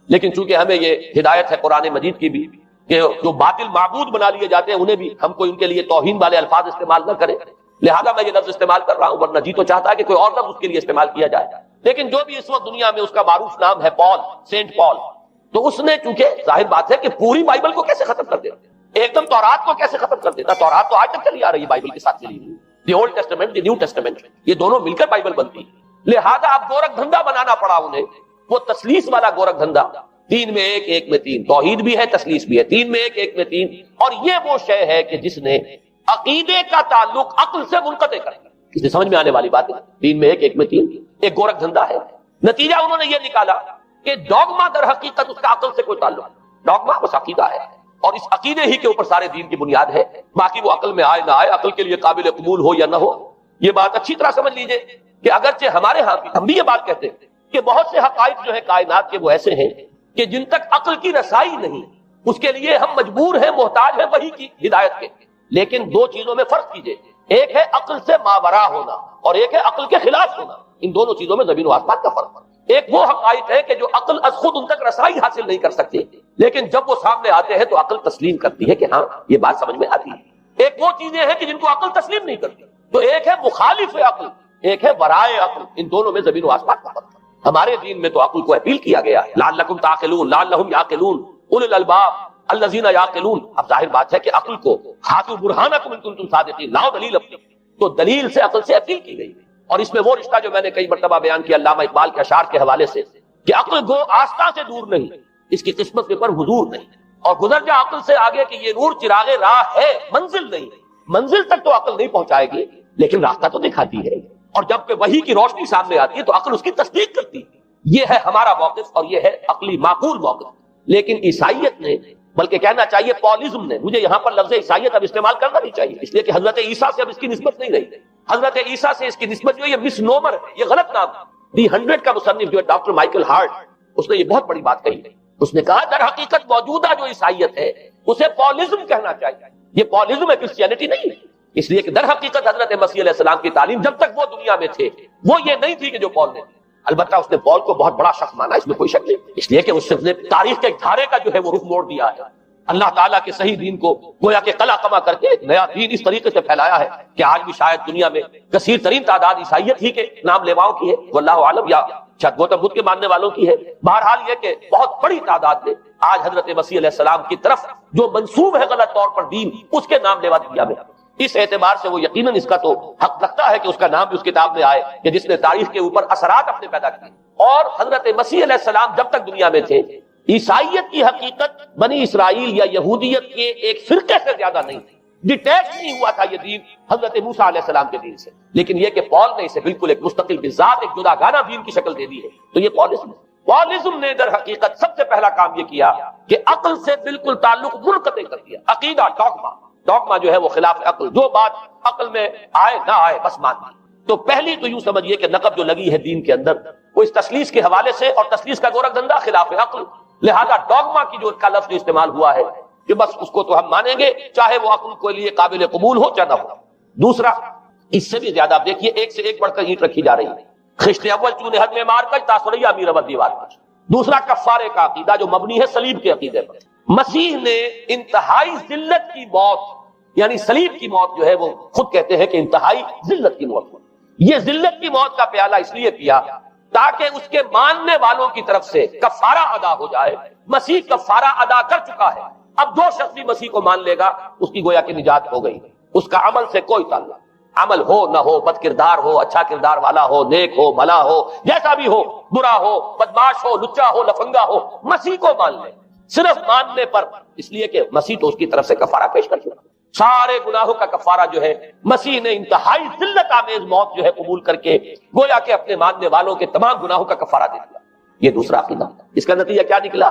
لیکن چونکہ ہمیں یہ ہدایت ہے قرآن مجید کی بھی کہ جو باطل معبود بنا لیے جاتے ہیں انہیں بھی ہم کوئی ان کے لیے توہین والے الفاظ استعمال نہ کریں. لہذا میں یہ لفظ استعمال کر رہا ہوں, ورنہ جی تو چاہتا ہے کہ کوئی اور لفظ اس کے لیے استعمال کیا جائے. لیکن جو بھی اس وقت دنیا میں اس کا معروف نام ہے پال, سینٹ پال, تو اس نے چونکہ ظاہر بات ہے کہ پوری بائبل کو کیسے ختم کر دیتا, ایک دم تورات کو کیسے ختم کر دیتا. تورات تو آج تک چلی آ رہی ہے بائبل کے ساتھ چلی ہوئی, the old testament, the new testament, یہ دونوں مل کر بائبل بنتی ہے. لہذا اب گورکھ دھندا بنانا پڑا انہیں, وہ تسلیس والا گورکھ دھندا, تین میں ایک, ایک میں تین, توحید بھی ہے تسلیس بھی ہے, تین میں ایک, ایک میں تین. اور یہ وہ شے ہے کہ جس نے عقیدے کا تعلق عقل سے منقطع کر دیا. اس سے سمجھ میں آنے والی بات ہے, تین میں ایک, ایک میں تین, ایک گورکھ دھندا ہے. نتیجہ انہوں نے یہ نکالا کہ ڈوگما در حقیقت اس کا عقل سے کوئی تعلق نہیں. ڈوگما بس عقیدہ ہے, اور اس عقیدے ہی کے اوپر سارے دین کی بنیاد ہے. باقی وہ عقل میں آئے نہ آئے, عقل کے لیے قابل قبول ہو یا نہ ہو, یہ بات اچھی طرح سمجھ لیجئے کہ اگرچہ ہمارے ہاں ہم بھی یہ بات کہتے ہیں کہ بہت سے حقائق جو ہے کائنات کے وہ ایسے ہیں کہ جن تک عقل کی رسائی نہیں, اس کے لیے ہم مجبور ہیں, محتاج ہیں وحی کی ہدایت کے. لیکن دو چیزوں میں فرق کیجئے, ایک ہے عقل سے ماورا ہونا اور ایک ہے عقل کے خلاف ہونا. ان دونوں چیزوں میں زمین و آسمان کا فرق ہے. ایک وہ حقائق ہے کہ جو عقل از خود ان تک رسائی حاصل نہیں کر سکتے, لیکن جب وہ سامنے آتے ہیں تو عقل تسلیم کرتی ہے کہ ہاں یہ بات سمجھ میں آتی ہے. ایک وہ چیزیں ہیں کہ جن کو عقل تسلیم نہیں کرتی. تو ایک ہے مخالف عقل, ایک ہے ورائے عقل. ان دونوں میں زمین و آسمان کا فرق ہے. ہمارے دین میں تو عقل کو اپیل کیا گیا ہے, لعلکم تعقلون, لعلہم یعقلون, اولو الالباب الذین یعقلون. اب ظاہر بات ہے کہ عقل کو ہاتھو برہانکم ان کنتم صادقین, لاؤ دلیل اپنی. تو دلیل سے عقل سے اپیل کی گئی. اور اس میں وہ رشتہ جو میں نے کئی مرتبہ بیان کیا علامہ اقبال کے اشعار کے حوالے سے کہ عقل گو آستہ سے دور نہیں, اس کی قسمت کے پر حضور نہیں. اور گزر جا عقل سے آگے کہ یہ نور چراغ راہ ہے, منزل نہیں. منزل تک تو عقل نہیں پہنچائے گی, لیکن راستہ تو دکھاتی ہے. اور جب کہ وحی کی روشنی سامنے آتی ہے تو عقل اس کی تصدیق کرتی ہے. یہ ہے ہمارا موقف اور یہ ہے عقلی معقول موقف. لیکن عیسائیت نے, بلکہ کہنا چاہیے پالزم نے, مجھے یہاں پر لفظ عیسائیت اب استعمال کرنا نہیں چاہیے, اس لیے کہ حضرت عیسیٰ سے اب اس کی نسبت نہیں رہی. حضرت عیسیٰ سے اس کی نسبت جو یہ مس نومر ہے, یہ غلط نام. دی 100 کا مصنف جو ہے ڈاکٹر مائیکل ہارٹ, اس نے یہ بہت بڑی بات کہی. اس نے کہا در حقیقت موجودہ جو عیسائیت ہے اسے پالزم کہنا چاہیے. یہ پالزم ہے, کرسچینٹی نہیں ہے. اس لیے کہ در حقیقت حضرت مسیح علیہ السلام کی تعلیم جب تک وہ دنیا میں تھے وہ یہ نہیں تھی کہ جو پال نے تھی. البتہ اس نے پال کو بہت بڑا شخص مانا, اس میں کوئی شک نہیں, اس لیے کہ اس نے تاریخ کے دھارے کا جو ہے وہ رخ موڑ دیا ہے. اللہ تعالیٰ کے صحیح دین کو گویا کہ قلع قمع کر کے ایک نیا دین اس طریقے سے پھیلایا ہے کہ آج بھی شاید دنیا میں کثیر ترین تعداد عیسائیت ہی کے نام لیواؤں کی ہے, واللہ عالم, یا شاید گوتم بدھ کے ماننے والوں کی ہے. بہرحال یہ کہ بہت بڑی تعداد میں آج حضرت مسیح علیہ السلام کی طرف جو منسوب ہے غلط طور پر دین, اس کے نام لیوا دیا میں. اس اعتبار سے وہ یقیناً اس کا تو حق رکھتا ہے کہ اس کا نام بھی اس کتاب میں آئے کہ جس نے تاریخ کے اوپر اثرات اپنے پیدا کیے. اور حضرت مسیح علیہ السلام جب تک دنیا میں تھے عیسائیت کی حقیقت بنی اسرائیل یا یہودیت کے ایک فرقے سے زیادہ نہیں تھی. ڈیٹیچ نہیں ہوا تھا یہ دین حضرت موسیٰ علیہ السلام کے دین سے, لیکن یہ کہ پال نے اسے بالکل ایک مستقل بذات ایک جداگانہ دین کی شکل دے دی ہے. تو یہ پالزم نے در حقیقت سب سے پہلا کام یہ کیا کہ عقل سے بالکل تعلق منقطع کر دیا. عقیدہ ڈوگما جو ہے وہ خلاف عقل, جو بات عقل میں آئے نہ آئے بس مان دی. تو پہلی تو یوں سمجھیے کہ نقب جو لگی ہے دین کے اندر وہ اس تسلیس کے حوالے سے, اور تسلیس کا گورکھ دھندا خلاف عقل. لہذا ڈوگما کی جو کا لفظ جو استعمال ہوا ہے کہ بس اس کو تو ہم مانیں گے چاہے وہ عقل کے لیے قابل قبول ہو چاہے نہ ہو. دوسرا, اس سے بھی زیادہ آپ دیکھیے ایک سے ایک بڑھ کر اینٹ رکھی جا رہی ہے. خشت اول چونے حد میں مار کر تاثریا امیر ابد دیوار پر. دوسرا کفارے کا عقیدہ جو مبنی ہے صلیب کے عقیدے پر. مسیح نے انتہائی ذلت کی موت, یعنی صلیب کی موت جو ہے وہ خود کہتے ہیں کہ انتہائی ذلت کی موت. یہ ذلت کی موت کا پیالہ اس لیے پیا تاکہ اس کے ماننے والوں کی طرف سے کفارہ ادا ہو جائے. مسیح کفارہ ادا کر چکا ہے, اب جو شخص بھی مسیح کو مان لے گا اس کی گویا کہ نجات ہو گئی, اس کا عمل سے کوئی تعلق. عمل ہو نہ ہو، بد کردار ہو، اچھا کردار والا ہو، نیک ہو، بھلا ہو، جیسا بھی ہو، برا ہو، بدماش ہو، لچا ہو، لفنگا ہو، مسیح کو مان لے، صرف ماننے پر، اس لیے کہ مسیح تو اس کی طرف سے کفارہ پیش کر چکا، سارے گناہوں کا کفارہ جو ہے مسیح نے انتہائی ذلت آمیز موت جو ہے قبول کر کے گویا کہ اپنے ماننے والوں کے تمام گناہوں کا کفارہ دے دیا۔ یہ دوسرا عقیدہ، اس کا نتیجہ کیا نکلا؟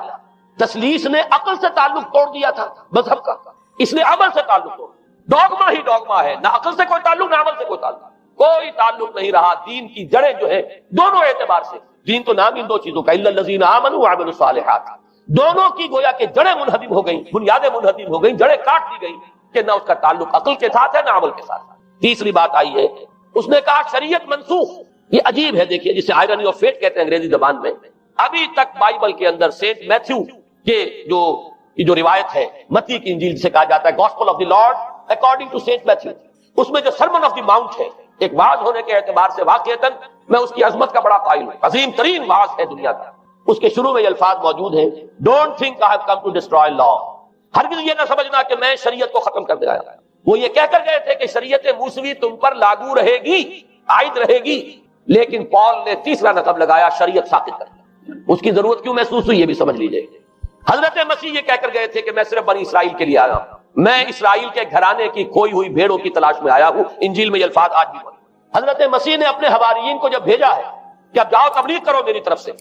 تثلیث نے عقل سے تعلق توڑ دیا تھا مذہب کا، اس نے عمل سے تعلق توڑ، ڈوگما ہی ڈوگما ہے، نہ عقل سے کوئی تعلق نہ عمل سے کوئی تعلق، کوئی تعلق نہیں رہا۔ دین کی جڑیں جو ہے دونوں اعتبار سے، دین تو نام ان دو چیزوں کا، الا الذین آمنوا وعملوا الصالحات، دونوں کی گویا کہ جڑیں منہدم ہو گئیں، بنیادیں منہدم ہو گئیں، جڑیں کاٹ دی گئیں کہ نہ اس کا تعلق عقل کے ساتھ ہے نہ عمل کے ساتھ۔ تیسری بات آئی ہے، اس نے کہا شریعت منسوخ۔ یہ عجیب ہے، دیکھیے جسے آئرنی آف فیٹ کہتے ہیں انگریزی زبان میں، ابھی تک بائبل کے اندر سینٹ میتھیو کے جو روایت ہے، متی کی انجیل جسے کہا جاتا ہے gospel of the Lord according to saint Matthew, اس میں جو سرمن آف دی ماؤنٹ ہے، ایک وعظ ہونے کے اعتبار سے واقعتاً میں اس کی عظمت کا بڑا قائل ہوں، عظیم ترین وعظ ہے دنیا کا۔ اس کے شروع میں یہ الفاظ موجود ہیں، don't think I have come to destroy law, ہرگز یہ نہ سمجھنا کہ میں شریعت کو ختم کر دیا۔ وہ یہ کہہ کر گئے تھے کہ شریعت موسوی تم پر لاگو رہے گی، عائد رہے گی، لیکن پال نے تیسرا نقب لگایا شریعت ساقط کر دیا۔ اس کی ضرورت کیوں محسوس ہوئی یہ بھی سمجھ لیجئے۔ حضرت مسیح یہ کہہ کر گئے تھے کہ میں صرف بنی اسرائیل کے لیے آیا ہوں، میں اسرائیل کے گھرانے کی کھوئی ہوئی بھیڑوں کی تلاش میں آیا ہوں۔ انجیل میں یہ الفاظ آج بھی موجود۔ حضرت مسیح نے اپنے حواریین کو جب بھیجا ہے کہ اب جاؤ تبلیغ کرو میری طرف سے،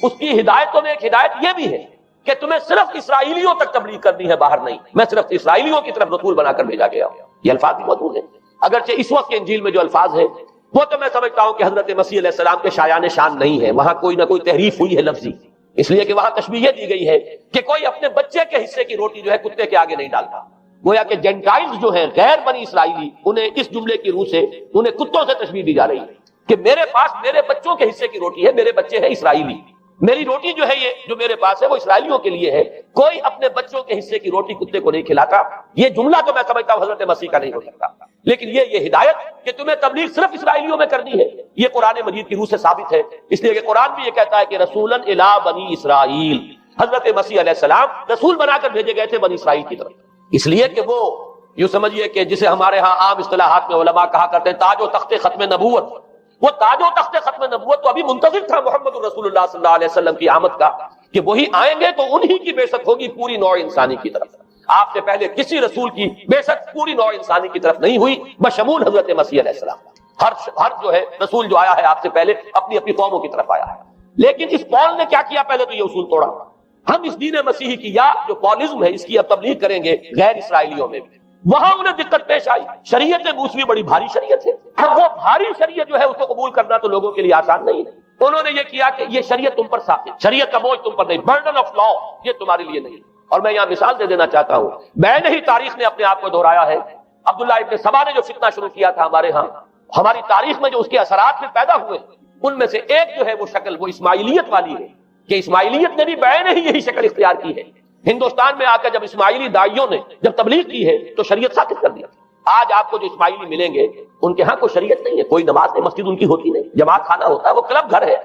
اس کی ہدایتوں میں ایک ہدایت یہ بھی ہے کہ تمہیں صرف اسرائیلیوں تک تبلیغ کرنی ہے، باہر نہیں، میں صرف اسرائیلیوں کی طرف رسول بنا کر بھیجا گیا ہوں۔ یہ الفاظ بھی موجود ہیں، اگرچہ اس وقت کے انجیل میں جو الفاظ ہیں وہ تو میں سمجھتا ہوں کہ حضرت مسیح علیہ السلام کے شایان شان نہیں ہے، وہاں کوئی نہ کوئی تحریف ہوئی ہے لفظی، اس لیے کہ وہاں تشبیہ دی گئی ہے کہ کوئی اپنے بچے کے حصے کی روٹی جو ہے کتے کے آگے نہیں ڈالتا۔ گویا کہ جینٹائلز جو ہیں غیر بنی اسرائیلی، انہیں اس جملے کی روح سے انہیں کتوں سے تشبیہ دی جا رہی ہے کہ میرے پاس میرے بچوں کے حصے کی روٹی ہے، میرے بچے ہیں اسرائیلی، میری روٹی جو ہے یہ جو میرے پاس ہے وہ اسرائیلیوں کے لیے ہے، کوئی اپنے بچوں کے حصے کی روٹی کتے کو نہیں کھلاتا۔ یہ جملہ تو میں سمجھتا ہوں حضرت مسیح کا نہیں ہو سکتا، لیکن یہ ہدایت کہ تمہیں تبلیغ صرف اسرائیلیوں میں کرنی ہے، یہ قرآن مجید کی روح سے ثابت ہے، اس لیے کہ قرآن بھی یہ کہتا ہے کہ رسولاً الی بنی اسرائیل، حضرت مسیح علیہ السلام رسول بنا کر بھیجے گئے تھے بنی اسرائیل کی طرف، اس لیے کہ وہ یوں سمجھیے کہ جسے ہمارے ہاں عام اصطلاحات میں علماء کہا کرتے ہیں تاج و تخت ختم نبوت، وہ تاج و تخت ختم نبوت تو ابھی منتظر تھا محمد رسول اللہ صلی اللہ علیہ وسلم کی آمد کا، کہ وہی آئیں گے تو انہی کی بعثت ہوگی پوری نوع انسانی کی طرف۔ آپ سے پہلے کسی رسول کی بعثت پوری نوع انسانی کی طرف نہیں ہوئی بشمول حضرت مسیح علیہ السلام۔ ہر جو ہے رسول جو آیا ہے آپ سے پہلے اپنی اپنی قوموں کی طرف آیا ہے، لیکن اس پال نے کیا کیا؟ پہلے تو یہ اصول توڑا، ہم اس دین مسیحی کی یا جو پالزم ہے اس کی اب تبلیغ کریں گے غیر اسرائیلیوں میں بھی۔ وہاں انہیں دقت پیش آئی، شریعت موسوی بڑی بھاری شریعت ہے، اب وہ بھاری شریعت جو ہے اس کو قبول کرنا تو لوگوں کے لیے آسان نہیں ہے۔ انہوں نے یہ کیا کہ یہ شریعت تم پر ثابت، شریعت کا بوجھ تم پر نہیں، برڈن آف لا یہ تمہارے لیے نہیں۔ اور میں یہاں مثال دے دینا چاہتا ہوں، میں نے ہی تاریخ نے اپنے آپ کو دہرایا ہے، عبداللہ ابن سبا نے جو فتنہ شروع کیا تھا ہمارے ہاں، ہماری تاریخ میں جو اس کے اثرات پھر پیدا ہوئے، ان میں سے ایک جو ہے وہ شکل وہ اسماعیلیت والی ہے، کہ اسماعیلیت نے بھی بعین ہی یہی شکل اختیار کی ہے۔ ہندوستان میں آ کر جب اسماعیلی داعیوں نے جب تبلیغ کی ہے تو شریعت ساقط کر دیا۔ آج آپ کو جو اسماعیلی ملیں گے ان کے ہاں کوئی شریعت نہیں ہے، کوئی نماز نہیں، مسجد ان کی ہوتی نہیں، جماعت خانہ ہوتا ہے، وہ کلب گھر ہے،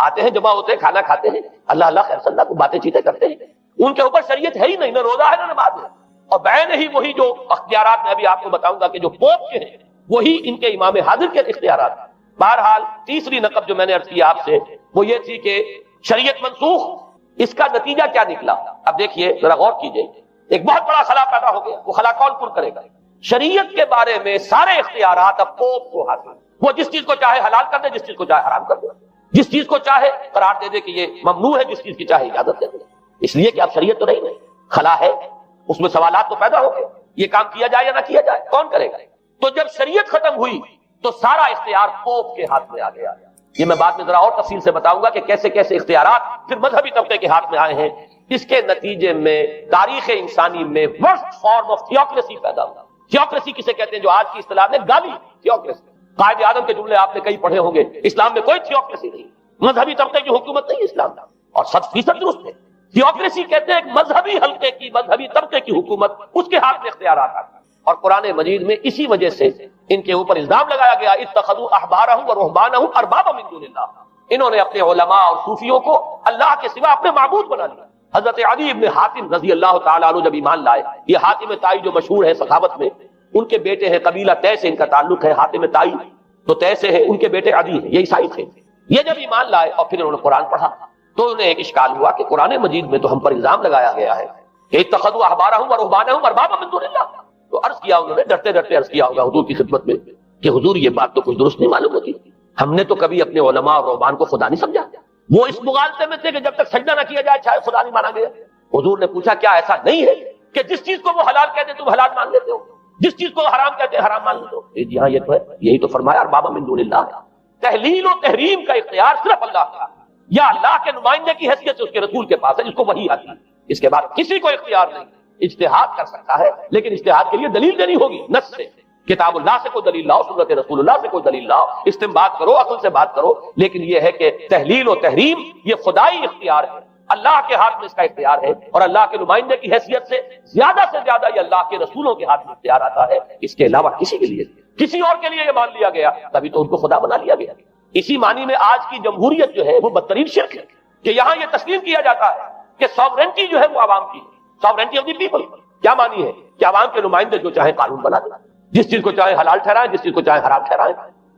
آتے ہیں جمع ہوتے ہیں کھانا کھاتے ہیں، اللہ اللہ خیر صلی اللہ کو باتیں چیتیں کرتے ہیں، ان کے اوپر شریعت ہے ہی نہیں، نہ روزہ ہے نہ نماز ہے۔ اور بعین ہی وہی جو اختیارات میں ابھی آپ کو بتاؤں گا کہ جو پوپ کے ہیں وہی ان کے امام حاضر کے اختیارات۔ بہرحال تیسری نقب جو میں نے عرض کی آپ سے وہ یہ تھی کہ شریعت منسوخ، اس کا نتیجہ کیا نکلا؟ اب دیکھیے ذرا غور کیجئے، ایک بہت بڑا خلا پیدا ہو گیا، وہ خلا کون پر کرے گا؟ شریعت کے بارے میں سارے اختیارات اب پوپ کو حاصل، وہ جس چیز کو چاہے حلال کر دے، جس چیز کو چاہے حرام کر دے، جس چیز کو چاہے قرار دے دے کہ یہ ممنوع ہے، جس چیز کی چاہے اجازت دے دے، اس لیے کہ اب شریعت تو نہیں، خلا ہے، اس میں سوالات تو پیدا ہو گئے، یہ کام کیا جائے یا نہ کیا جائے، کون کرے گا؟ تو جب شریعت ختم ہوئی تو سارا اختیار پوپ کے ہاتھ میں آ گیا۔ یہ میں بعد میں ذرا اور تفصیل سے بتاؤں گا کہ کیسے کیسے اختیارات پھر مذہبی طبقے کے ہاتھ میں آئے ہیں۔ اس کے نتیجے میں تاریخ انسانی میں ورسٹ فارم آف تھیوکریسی پیدا ہوا۔ تھیوکریسی کسے کہتے ہیں؟ جو آج کی اصطلاح میں گالی تھیوکریسی، قائد اعظم کے جملے آپ نے کئی پڑھے ہوں گے، اسلام میں کوئی تھیوکریسی نہیں، مذہبی طبقے کی حکومت نہیں اسلام کا، اور 100% درست ہے۔ تھیوکریسی کہتے ہیں ایک مذہبی حلقے کی، مذہبی طبقے کی حکومت، اس کے ہاتھ میں اختیارات آتا ہے۔ اور قرآن مجید میں اسی وجہ سے ان کے اوپر الزام لگایا گیا، اتخذوا احبارهم ورهبانهم اربابا من دون اللہ، انہوں نے اپنے علماء اور صوفیوں کو اللہ کے سوا اپنے معبود بنا لیا۔ حضرت علی ابن حاتم رضی اللہ تعالیٰ عنہ جب ایمان لائے، یہ حاتم طائی جو مشہور ہے سخاوت میں، ان کے بیٹے ہیں قبیلہ طے سے ان کا تعلق ہے، حاتم طائی تو طے سے ہے، ان کے بیٹے عدی ہیں، یہ عیسائی تھے. یہ جب ایمان لائے اور پھر انہوں نے قرآن پڑھا تو انہیں ایک اشکال ہوا کہ قرآن مجید میں تو ہم پر الزام لگایا گیا ہے کہ اتخذوا احبارهم ورهبانهم اربابا من دون اللہ. تو عرض کیا انہوں نے، ڈرتے ڈرتے عرض کیا ہوگا حضور کی خدمت میں کہ حضور یہ بات تو کچھ درست نہیں معلوم ہوتی، ہم نے تو کبھی اپنے علماء اور رہبان کو خدا نہیں سمجھا. وہ اس مغالطے میں تھے کہ جب تک سجدہ نہ کیا جائے شاید خدا نہیں مانا گیا. حضور نے پوچھا کیا ایسا نہیں ہے کہ جس چیز کو وہ حلال کہتے تم حلال مان لیتے ہو، جس چیز کو حرام کہتے حرام مان لیتے ہو؟ جی ہاں یہ تو ہے، یہی تو فرمایا اربابا من دون اللہ. تحلیل و تحریم کا اختیار صرف اللہ کا یا اللہ کے نمائندے کی حیثیت سے اس کے رسول کے پاس ہے جس کو وحی آتی ہے. اس کے بعد کسی کو اختیار نہیں. اجتہاد کر سکتا ہے لیکن اجتہاد کے لیے دلیل دینی ہوگی نص سے. کتاب اللہ سے کوئی دلیل لاؤ، سنت رسول اللہ سے کوئی دلیل لاؤ، استنباط کرو، عقل سے بات کرو. لیکن یہ ہے کہ تحلیل و تحریم یہ خدائی اختیار ہے، اللہ کے ہاتھ میں اس کا اختیار ہے، اور اللہ کے نمائندے کی حیثیت سے زیادہ یہ اللہ کے رسولوں کے ہاتھ میں اختیار آتا ہے. اس کے علاوہ کسی کے لیے، کسی اور کے لیے یہ مان لیا گیا تبھی تو ان کو خدا بنا لیا گیا. اسی معنی میں آج کی جمہوریت جو ہے وہ بدترین شرک ہے کہ یہاں یہ تسلیم کیا جاتا ہے کہ ساورنٹی جو ہے وہ عوام کی ہے، ساورنٹی آف دی پیپل. کیا معنی ہے کہ عوام کے نمائندے جو چاہیں قانون بنا دیں، جس چیز کو چاہیں حلال ٹھہرائیں، جس چیز کو چاہیں حرام ٹھہرائیں.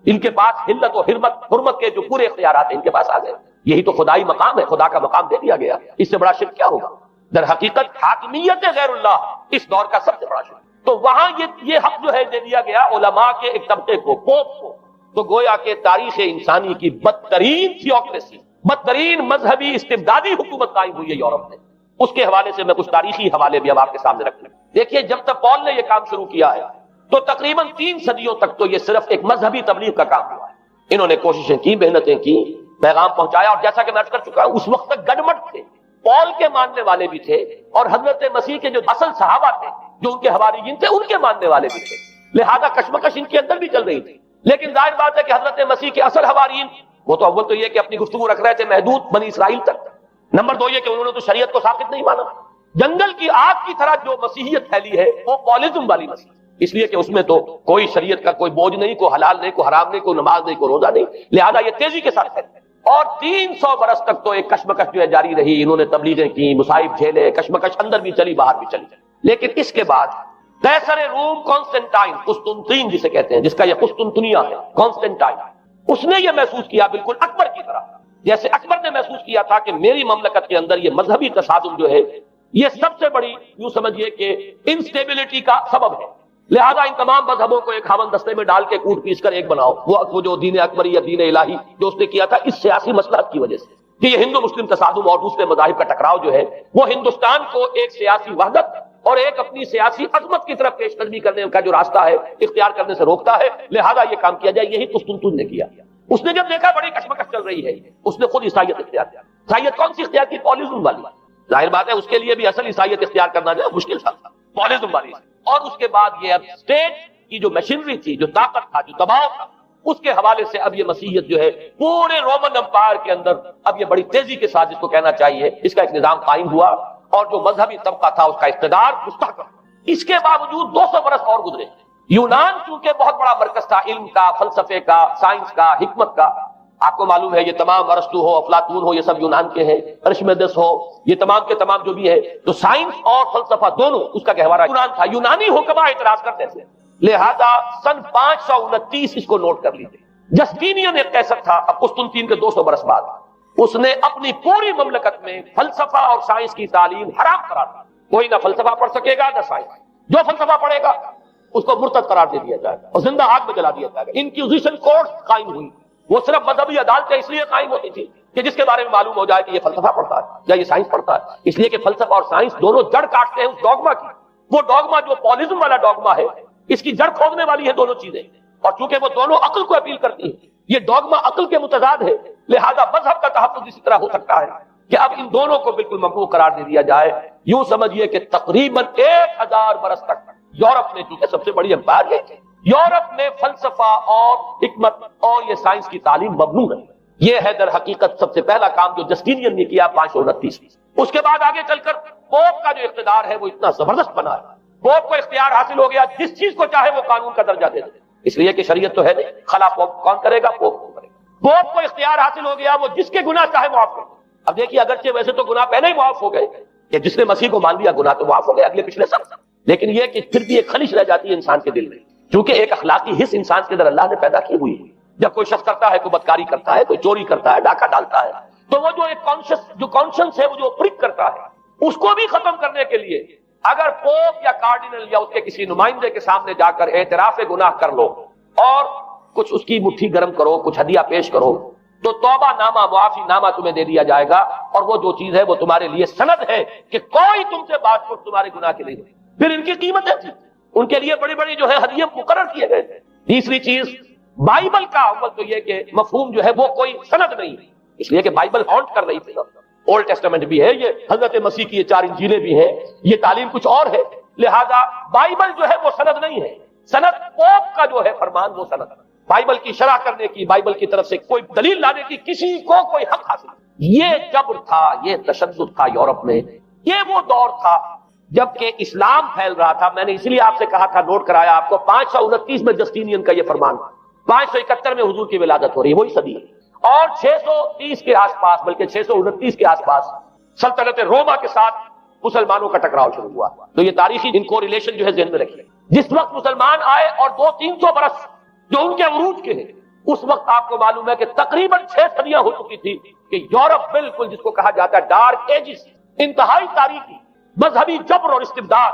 ان کے پاس حلت و حرمت کے جو پورے اختیارات ہیں ان کے پاس آ گئے. یہی تو خدائی مقام ہے، خدا کا مقام دے دیا گیا. اس سے بڑا شرک کیا ہوگا؟ در حقیقت حاکمیت غیر اللہ اس دور کا سب سے بڑا شرک. تو وہاں یہ حق جو ہے دے دیا گیا علماء کے ایک طبقے کو، پوپ کو. تو گویا کہ تاریخ انسانی کی بدترین تھیوکریسی، بدترین مذہبی استبدادی حکومت قائم ہوئی ہے یورپ میں. اس کے حوالے سے میں کچھ تاریخی حوالے بھی اب آپ کے سامنے رکھ لوں. دیکھیے جب تک پال نے یہ کام شروع کیا ہے تو تقریباً 3 صدیوں تک تو یہ صرف ایک مذہبی تبلیغ کا کام ہوا ہے. انہوں نے کوششیں کی، محنتیں کی، پیغام پہنچایا، اور جیسا کہ میں عرض کر چکا ہوں اس وقت تک گڈمٹ تھے. پال کے ماننے والے بھی تھے اور حضرت مسیح کے جو اصل صحابہ تھے جو ان کے حواریین تھے ان کے ماننے والے بھی تھے. لہذا کشمکش ان کے اندر بھی چل رہی تھی. لیکن ظاہر بات ہے کہ حضرت مسیح کے اصل حواریین وہ تو اول تو یہ کہ اپنی گفتگو رکھ رہے تھے محدود بنی اسرائیل تک. نمبر 2 یہ کہ انہوں نے تو شریعت کو ساقط نہیں مانا. جنگل کی آگ کی طرح جو مسیحیت پھیلی ہے وہ پالزم والی مسیح، اس لیے کہ اس میں تو کوئی شریعت کا کوئی بوجھ نہیں، کوئی حلال نہیں، کوئی حرام نہیں، کوئی نماز نہیں، کوئی روزہ نہیں. لہذا یہ تیزی کے ساتھ ہے. اور 300 برس تک تو ایک کشمکش جو ہے جاری رہی. انہوں نے تبلیغیں کی، مصائب جھیلے، کشمکش اندر بھی چلی باہر بھی چلی. لیکن اس کے بعد قیصر روم کانسٹنٹائن، قسطنطین جسے کہتے ہیں، جس کا یہ قسطنطنیہ ہے، کانسٹنٹائن، اس نے یہ محسوس کیا بالکل اکبر کی طرح، جیسے اکبر نے محسوس کیا تھا کہ میری مملکت کے اندر یہ مذہبی تصادم جو ہے یہ سب سے بڑی یوں سمجھیے کہ انسٹیبلٹی کا سبب ہے. لہذا ان تمام مذہبوں کو ایک ہاون دستے میں ڈال کے کوٹ پیس کر ایک بناؤ. وہ جو دین اکبری یا دین الہی جو اس نے کیا تھا اس سیاسی مصلحت کی وجہ سے کہ یہ ہندو مسلم تصادم اور دوسرے مذاہب کا ٹکراؤ جو ہے وہ ہندوستان کو ایک سیاسی وحدت اور ایک اپنی سیاسی عظمت کی طرف پیش قدمی کرنے کا جو راستہ ہے اختیار کرنے سے روکتا ہے. لہذا یہ کام کیا جائے. یہی قسطنطین نے کیا. اس نے جب دیکھا بڑی کشمکش چل رہی ہے اس نے خود عیسائیت اختیار کیا. عیسائیت کون سی اختیار کی؟ پالیزم والی. ظاہر بات ہے اس کے لیے بھی اصل عیسائیت اختیار کرنا جو ہے مشکل تھا، پالیزم والی. اور اس کے بعد یہ اب اسٹیٹ کی جو مشینری تھی، جو طاقت تھا، جو دباؤ تھا، اس کے حوالے سے اب یہ مسیحیت جو ہے پورے رومن امپائر کے اندر اب یہ بڑی تیزی کے ساتھ جس کو کہنا چاہیے اس کا ایک نظام قائم ہوا اور جو مذہبی طبقہ تھا اس کا اقتدار مستحکم. اس کے باوجود 200 برس اور گزرے. یونان چونکہ بہت بڑا مرکز تھا علم کا، فلسفے کا، سائنس کا، حکمت کا. آپ کو معلوم ہے یہ تمام ارسطو ہو، افلاطون ہو، یہ سب یونان کے ہیں، ارشمیدس ہو، یہ تمام کے تمام جو بھی ہے تو سائنس اور فلسفہ دونوں اس کا گہوارہ یونان تھا. یونانی حکما اعتراض کرتے تھے. لہذا سن 529 اس کو نوٹ کر لیجیے. جسٹینین ایک قیصر تھا اب قسطنطین کے 200 برس بعد. اس نے اپنی پوری مملکت میں فلسفہ اور سائنس کی تعلیم حرام قرار دی. کوئی نہ فلسفہ پڑھ سکے گا نہ سائنس. جو فلسفہ پڑھے گا اس کو مرتد قرار دے دیا جائے گا اور زندہ آگ میں جلا دیا جائے گا. انکوزیشن کورٹس قائم ہوئی. وہ صرف مذہبی عدالتیں اس لیے قائم ہوتی تھی کہ جس کے بارے میں معلوم ہو جائے کہ یہ فلسفہ پڑھتا ہے یا یہ سائنس پڑھتا ہے. اس لیے کہ فلسفہ اور سائنس دونوں جڑ کاٹتے ہیں اس ڈوگما کی. وہ ڈوگما جو پالیزم والا ڈوگما ہے اس کی جڑ کھودنے والی ہے دونوں چیزیں. اور چونکہ وہ دونوں عقل کو اپیل کرتی ہیں، یہ ڈوگما عقل کے متضاد ہے. لہذا مذہب کا تحفظ اسی طرح ہو سکتا ہے کہ اب ان دونوں کو بالکل ممنوع قرار دے دیا جائے. یوں سمجھیے کہ تقریباً 1000 برس تک یورپ نے، چونکہ سب سے بڑی امپائر ہے، یورپ میں فلسفہ اور حکمت اور یہ سائنس کی تعلیم ممنوع ہے. یہ ہے در حقیقت سب سے پہلا کام جو جسٹینین نے کیا 529. اس کے بعد آگے چل کر پوپ کا جو اقتدار ہے وہ اتنا زبردست بنا ہے. پوپ کو اختیار حاصل ہو گیا جس چیز کو چاہے وہ قانون کا درجہ دے دے. اس لیے کہ شریعت تو ہے نہیں، خلا پوپ کون کرے گا؟ پوپ کرے گا. پوپ کو اختیار حاصل ہو گیا وہ جس کے گناہ چاہے معاف کر. اب دیکھیے اگرچہ ویسے تو گناہ پہلے ہی معاف ہو گئے کہ جس نے مسیح کو مان لیا گناہ تو معاف ہو گئے اگلے پچھلے سب. لیکن یہ کہ پھر بھی ایک خلش رہ جاتی ہے انسان کے دل میں، کیونکہ ایک اخلاقی حص انسان کے اندر اللہ نے پیدا کی ہوئی ہے۔ جب کوئی شخص کرتا ہے، کوئی بدکاری کرتا ہے، کوئی چوری کرتا ہے، ڈاکہ ڈالتا ہے، تو وہ جو ایک کانشنس ہے، وہ جو پرک کرتا ہے، اس کو بھی ختم کرنے کے لیے اگر پوپ یا کارڈینل یا اس کے کسی نمائندے کے سامنے جا کر اعتراف گناہ کر لو اور کچھ اس کی مٹھی گرم کرو، کچھ ہدیہ پیش کرو، تو توبہ نامہ، معافی نامہ تمہیں دے دیا جائے گا، اور وہ جو چیز ہے وہ تمہارے لیے سند ہے کہ کوئی تم سے بات کر تمہارے گناہ کے لیے۔ پھر ان کی قیمتیں تھی، ان کے لیے بڑی بڑی جو ہے ہدیے مقرر کیے گئے تھے۔ تیسری چیز، بائبل کا اول تو یہ کہ مفہوم جو ہے وہ کوئی سند نہیں، اس لیے کہ بائبل ہانٹ کر رہی تھی نا، اولڈ ٹیسٹمنٹ بھی ہے، یہ حضرت مسیح کی یہ 4 انجیلیں بھی ہیں، یہ تعلیم کچھ اور ہے، لہذا بائبل جو ہے وہ سند نہیں ہے۔ سند پوپ کا جو ہے فرمان، وہ سند ہے۔ بائبل کی شرح کرنے کی، بائبل کی طرف سے کوئی دلیل لانے کی کسی کو کوئی حق حاصل نہیں۔ یہ جبر تھا، یہ تشدد تھا یورپ میں، یہ وہ دور تھا جبکہ اسلام پھیل رہا تھا۔ میں نے اس لیے آپ سے کہا تھا، نوٹ کرایا آپ کو، 529 میں جسٹینین کا یہ فرمان، 571 میں حضور کی ولادت ہو رہی ہے، وہی صدی ہے، اور 630 کے آس پاس، بلکہ 629 کے آس پاس سلطنت روما کے ساتھ مسلمانوں کا ٹکراؤ شروع ہوا۔ تو یہ تاریخی ان کو ریلیشن جو ہے ذہن میں رکھیے۔ جس وقت مسلمان آئے اور 200-300 برس جو ان کے عروج کے ہیں، اس وقت آپ کو معلوم ہے کہ تقریباً 6 صدیاں ہو چکی تھی کہ یورپ بالکل جس کو کہا جاتا ہے ڈارک ایجز، انتہائی تاریخی مذہبی جبر اور استبداد،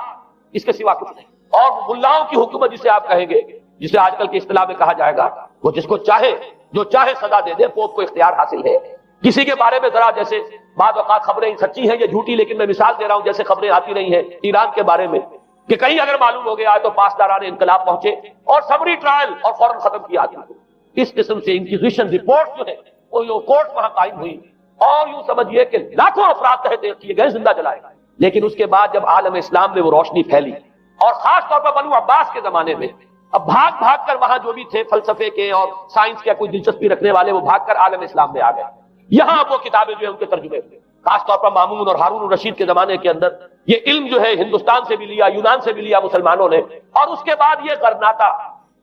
اس کے سوا کچھ نہیں۔ اور ملاؤں کی حکومت جسے آپ کہیں گے، جسے آج کل کی اصطلاح میں کہا جائے گا، وہ جس کو چاہے جو چاہے سزا دے دے، پوپ کو اختیار حاصل ہے۔ کسی کے بارے میں ذرا جیسے بعض اوقات خبریں سچی ہیں یا جھوٹی، لیکن میں مثال دے رہا ہوں، جیسے خبریں آتی رہی ہیں ایران کے بارے میں کہ کہیں اگر معلوم ہو گیا ہے تو پاسداران انقلاب پہنچے اور سمری ٹرائل اور فوراً ختم کیا گیا۔ اس قسم سے انکوزیشن رپورٹ جو ہے وہ کورٹ وہاں قائم ہوئی، اور یوں سمجھیے کہ لاکھوں افراد تحت کیے گئے، زندہ جلائے گئے۔ لیکن اس کے بعد جب عالم اسلام میں وہ روشنی پھیلی، اور خاص طور پر بنو عباس کے زمانے میں، اب بھاگ کر وہاں جو بھی تھے فلسفے کے اور سائنس کے کوئی دلچسپی رکھنے والے، وہ بھاگ کر عالم اسلام میں آ گئے۔ یہاں وہ کتابیں جو ہے ان کے ترجمے ہوئے، خاص طور پر مامون اور ہارون الرشید کے زمانے کے اندر یہ علم جو ہے ہندوستان سے بھی لیا، یونان سے بھی لیا مسلمانوں نے، اور اس کے بعد یہ غرناطہ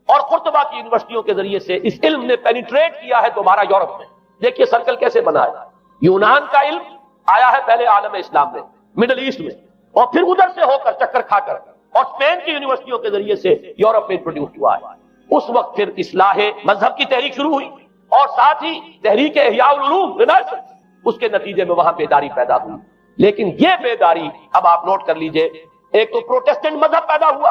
اور قرطبہ کی یونیورسٹیوں کے ذریعے سے اس علم نے پینیٹریٹ کیا ہے دوبارہ یورپ میں۔ دیکھیے سرکل کیسے بنا ہے، یونان کا علم آیا ہے پہلے عالم اسلام میں، مڈل ایسٹ میں، اور پھر ادھر سے ہو کر چکر کھا کر اور اسپین کی یونیورسٹیوں کے ذریعے سے یورپ میں انٹروڈیوس ہوا ہے۔ اس وقت پھر اصلاح مذہب کی تحریک شروع ہوئی، اور ساتھ ہی تحریک احیاء العلوم، اس کے نتیجے میں وہاں بیداری پیدا ہوئی۔ لیکن یہ بیداری اب آپ نوٹ کر لیجئے، ایک تو پروٹیسٹنٹ مذہب پیدا ہوا،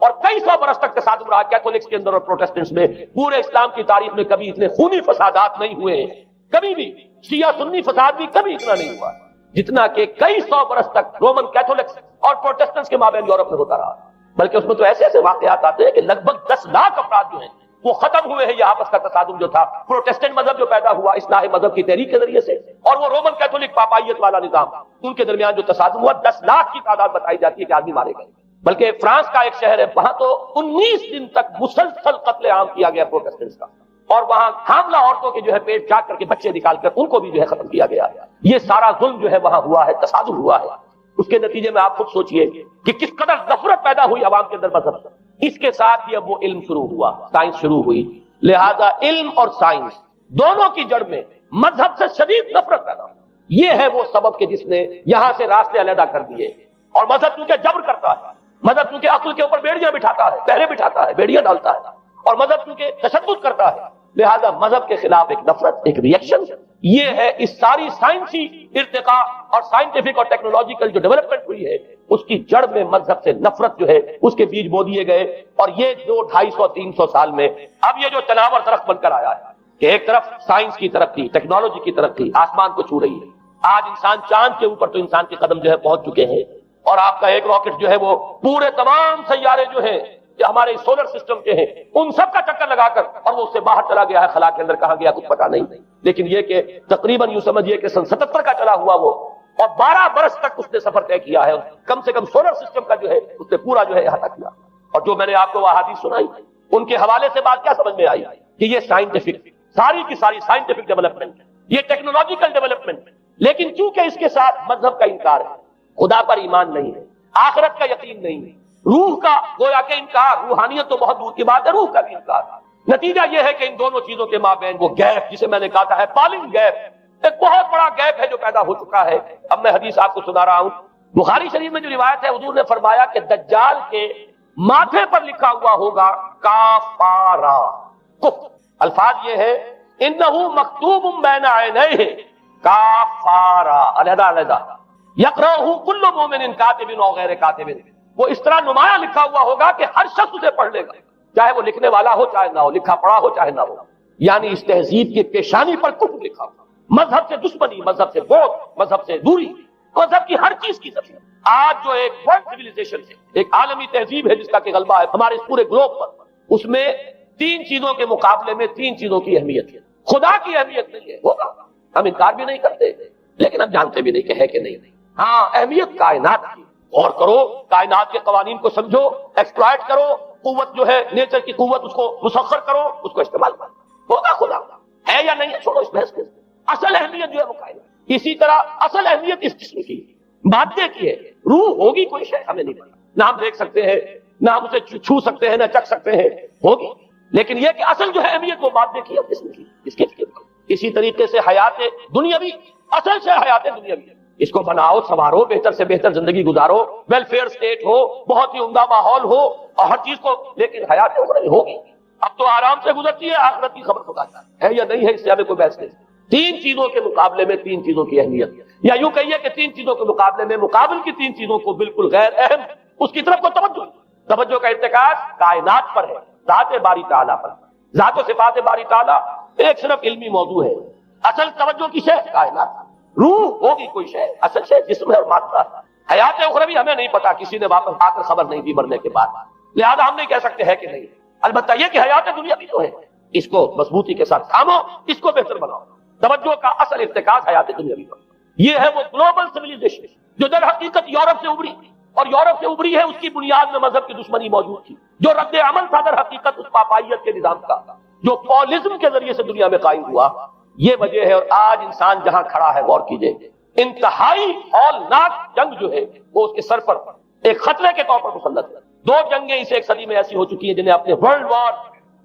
اور کئی سو برس تک تصادم رہا کیتھولکس کے اندر اور پروٹیسٹنٹس میں۔ پورے اسلام کی تاریخ میں کبھی اتنے خونی فسادات نہیں ہوئے ہیں، کبھی بھی شیعہ سنی فساد بھی کبھی اتنا نہیں ہوا جتنا کہ کئی سو برس تک رومن کیتھولکس اور پروٹیسٹنٹس کے مابین یورپ میں ہوتا رہا۔ بلکہ اس میں تو ایسے ایسے واقعات آتے ہیں کہ لگ بھگ 10 لاکھ افراد جو ہیں وہ ختم ہوئے ہیں۔ یہ آپس کا تصادم جو تھا، پروٹیسٹنٹ مذہب جو پیدا ہوا اصلاح مذہب کی تحریک کے ذریعے سے، اور وہ رومن کیتھولک پاپائیت والا نظام، ان کے درمیان جو تصادم ہوا، 10 لاکھ کی تعداد بتائی جاتی ہے کہ آدمی مارے گئے۔ بلکہ فرانس کا ایک شہر ہے، وہاں تو 19 دن تک مسلسل قتل عام کیا گیا پروٹیسٹنٹس کا، اور وہاں حاملہ عورتوں کے جو ہے پیٹ چاک کر کے بچے نکال کر ان کو بھی جو ہے ختم کیا گیا۔ یہ سارا ظلم جو ہے وہاں ہوا ہے، تصادم ہوا ہے۔ اس کے نتیجے میں آپ خود سوچئے کہ کس قدر نفرت پیدا ہوئی عوام کے اندر مذہب سے۔ اس کے ساتھ ہی اب وہ علم شروع ہوا، سائنس شروع ہوئی، لہذا علم اور سائنس دونوں کی جڑ میں مذہب سے شدید نفرت پیدا ہوئی۔ یہ ہے وہ سبب کہ جس نے یہاں سے راستے علیحدہ کر دیے۔ اور مذہب کیونکہ جبر کرتا ہے، مذہب کیونکہ عقل کے اوپر بیڑیاں بٹھاتا ہے، پہرے بٹھاتا ہے، بیڑیاں ڈالتا ہے، اور مذہب کیونکہ تشدد کرتا ہے، لہذا مذہب کے خلاف ایک نفرت، ایک ریئیکشن، یہ ہے اس ساری سائنسی ارتقاء اور سائنٹیفک اور ٹیکنالوجیکل جو ڈیولپمنٹ ہوئی ہے، اس کی جڑ میں مذہب سے نفرت جو ہے اس کے بیج بو دیے گئے۔ اور یہ 200-250-300 سال میں اب یہ جو تناور درخت بن کر آیا ہے کہ ایک طرف سائنس کی ترقی، ٹیکنالوجی کی ترقی آسمان کو چھو رہی ہے۔ آج انسان چاند کے اوپر تو انسان کے قدم جو ہے پہنچ چکے ہیں، اور آپ کا ایک راکٹ جو ہے وہ پورے تمام سیارے جو ہیں جو ہمارے سولر سسٹم کے ہیں ان سب کا چکر لگا کر اور وہ اس سے باہر چلا گیا ہے، خلا کے اندر کہاں گیا کچھ پتا نہیں۔ لیکن یہ کہ تقریباً یوں سمجھیے کہ سن 77 کا چلا ہوا وہ، اور 12 برس تک اس نے سفر طے کیا ہے، کم سے کم سولر سسٹم کا جو ہے اس نے پورا جو ہے احاطہ کیا۔ اور جو میں نے آپ کو وہ احادیث سنائی، ان کے حوالے سے بات کیا سمجھ میں آئی کہ یہ سائنٹیفک، ساری کی ساری سائنٹیفک ڈیولپمنٹ، یہ ٹیکنالوجیکل ڈیولپمنٹ، لیکن چونکہ اس کے ساتھ مذہب کا انکار ہے، خدا پر ایمان نہیں ہے، آخرت کا یقین نہیں ہے، روح کا گویا کہ انکار، روحانیت تو بہت دور کی بات ہے، روح کا بھی انکار۔ نتیجہ یہ ہے کہ ان دونوں چیزوں کے مابین وہ گیپ، جسے میں نے کہا تھا ہے پالنگ گیپ، ایک بہت بڑا گیپ ہے جو پیدا ہو چکا ہے۔ اب میں حدیث آپ کو سنا رہا ہوں، بخاری شریف میں جو روایت ہے حضور نے فرمایا کہ دجال کے ماتھے پر لکھا ہوا ہوگا کافارا، کفر۔ الفاظ یہ ہے انہو مکتوب بین عینیہ کافارا، علیحدہ علیحدہ، یقرأہ کل مومن کاتب و غیر کاتب، وہ اس طرح نمایاں لکھا ہوا ہوگا کہ ہر شخص اسے پڑھ لے گا، چاہے وہ لکھنے والا ہو چاہے نہ ہو، لکھا پڑھا ہو چاہے نہ ہو۔ یعنی اس تہذیب کی پیشانی پر کفر لکھا ہوا، مذہب سے دشمنی، مذہب سے بغض، مذہب سے دوری، مذہب کی ہر چیز کی ضرورت۔ آج جو ایک ورلڈ سویلائزیشن ہے، ایک عالمی تہذیب ہے جس کا کہ غلبہ ہے ہمارے اس پورے گلوب پر، اس میں تین چیزوں کے مقابلے میں تین چیزوں کی اہمیت ہے۔ خدا کی اہمیت نہیں ہے، ہوگا، ہم انکار بھی نہیں کرتے، لیکن ہم جانتے بھی نہیں کہ ہے کہ نہیں۔ ہاں، اہمیت کائنات کی، غور کرو، کائنات کے قوانین کو سمجھو، ایکسپلائٹ کرو، قوت جو ہے نیچر کی قوت اس کو مسخر کرو، اس کو استعمال کرو، ہوگا خدا ہے یا نہیں ہے، چھوڑو اس بحث کے۔ اصل اہمیت جو ہے وہ کائنات، اسی طرح اصل اہمیت اس جسم کی، مادے کی ہے۔ روح ہوگی کوئی شے ہمیں نہیں پتا، نہ ہم دیکھ سکتے ہیں، نہ ہم اسے چھو سکتے ہیں، نہ چکھ سکتے ہیں، ہوگی، لیکن یہ کہ اصل جو ہے اہمیت وہ مادے کی اور جسم کی، اس کی فکر کرو۔ اسی طریقے سے حیات دنیاوی، اصل سے حیات دنیاوی، اس کو بناؤ، سنوارو، بہتر سے بہتر زندگی گزارو، ویلفیئر اسٹیٹ ہو، بہت ہی عمدہ ماحول ہو اور ہر چیز کو، لیکن حیات اخروی ہوگی، اب تو آرام سے گزرتی ہے، آخرت کی خبر خدا جانتا ہے یا نہیں ہے، اس سے ہمیں کوئی بحث نہیں۔ تین چیزوں کے مقابلے میں تین چیزوں کی اہمیت، یا یوں کہیے کہ تین چیزوں کے مقابلے میں مقابل کی تین چیزوں کو بالکل غیر اہم، اس کی طرف کو توجہ کا ارتکاز کائنات پر ہے، ذات باری تعالیٰ پر۔ ذات و صفات باری تعالیٰ ایک صرف علمی موضوع ہے، اصل توجہ کی شے کائنات۔ روح ہوگی کوئی شے، اصل شے جسم ہے اور مادہ۔ حیات اخروی ہمیں نہیں پتا، کسی نے واپس آ کر خبر نہیں دی مرنے کے بعد، لہذا ہم نہیں کہہ سکتے ہے کہ نہیں۔ البتہ یہ کہ حیات دنیا بھی جو ہے، اس کو مضبوطی کے ساتھ تھامو، اس کو بہتر بناؤ۔ توجہ کا اصل ارتکاز حیات دنیاوی پر۔ یہ ہے وہ گلوبل سویلائزیشن جو در حقیقت یورپ سے ابری، اور یورپ سے ابری ہے، اس کی بنیاد میں مذہب کی دشمنی موجود تھی۔ جو رد عمل تھا در حقیقت اس پاپائیت کے نظام کا، جو پولزم کے ذریعے سے دنیا میں قائم ہوا، یہ وجہ ہے۔ اور آج انسان جہاں کھڑا ہے، غور کیجئے، انتہائی ہولناک جنگ جو ہے وہ اس کے سر پر ایک خطرے کے طور پر مسلط ہے۔ دو جنگیں اس ایک صدی میں ایسی ہو چکی ہیں جنہیں اپنے ورلڈ وار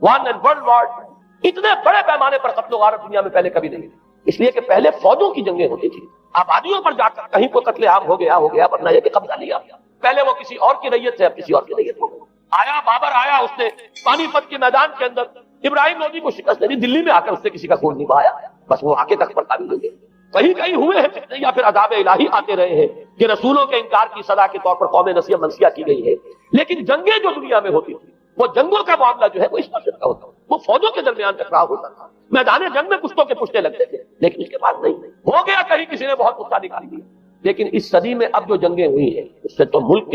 1 اور ورلڈ وار 2 اتنے بڑے پیمانے پر قتل و غارت دنیا میں پہلے کبھی نہیں ہوئی، اس لیے کہ پہلے فوجوں کی جنگیں ہوتی تھی، آبادیوں پر جا کر کہیں کوئی قتل عام ہو گیا، ورنہ یہ کہ قبضہ لیا، پہلے وہ کسی اور کی ریت سے اب کسی اور کی ریت ہو گئی۔ آیا بابر آیا، اس نے پانی پت کے میدان کے اندر ابراہیم لودھی کو شکست دی، دلی میں آ کر اس نے کسی کا خون نہیں بہایا، بس وہ آگے تک پر قابل ہو گئے۔ کہیں کہیں ہوئے ہیں فتنے یا پھر عذاب الہی آتے رہے ہیں کہ رسولوں کے انکار کی سزا کے طور پر قوم نسیہ منسیہ کی گئی ہے، لیکن جنگیں جو دنیا میں ہوتی تھی، وہ جنگوں کا معاملہ جو ہے وہ اس طرح کا ہوتا ہے، وہ فوجوں کے درمیان ٹکراؤ ہوتا تھا، میدان جنگ میں کشتوں کے پشتے لگتے تھے، لیکن اس کے بعد نہیں ہو گیا، کہیں کسی نے بہت غصہ نکال دیا۔ لیکن اس صدی میں اب جو جنگیں ہوئی ہیں، اس سے تو ملک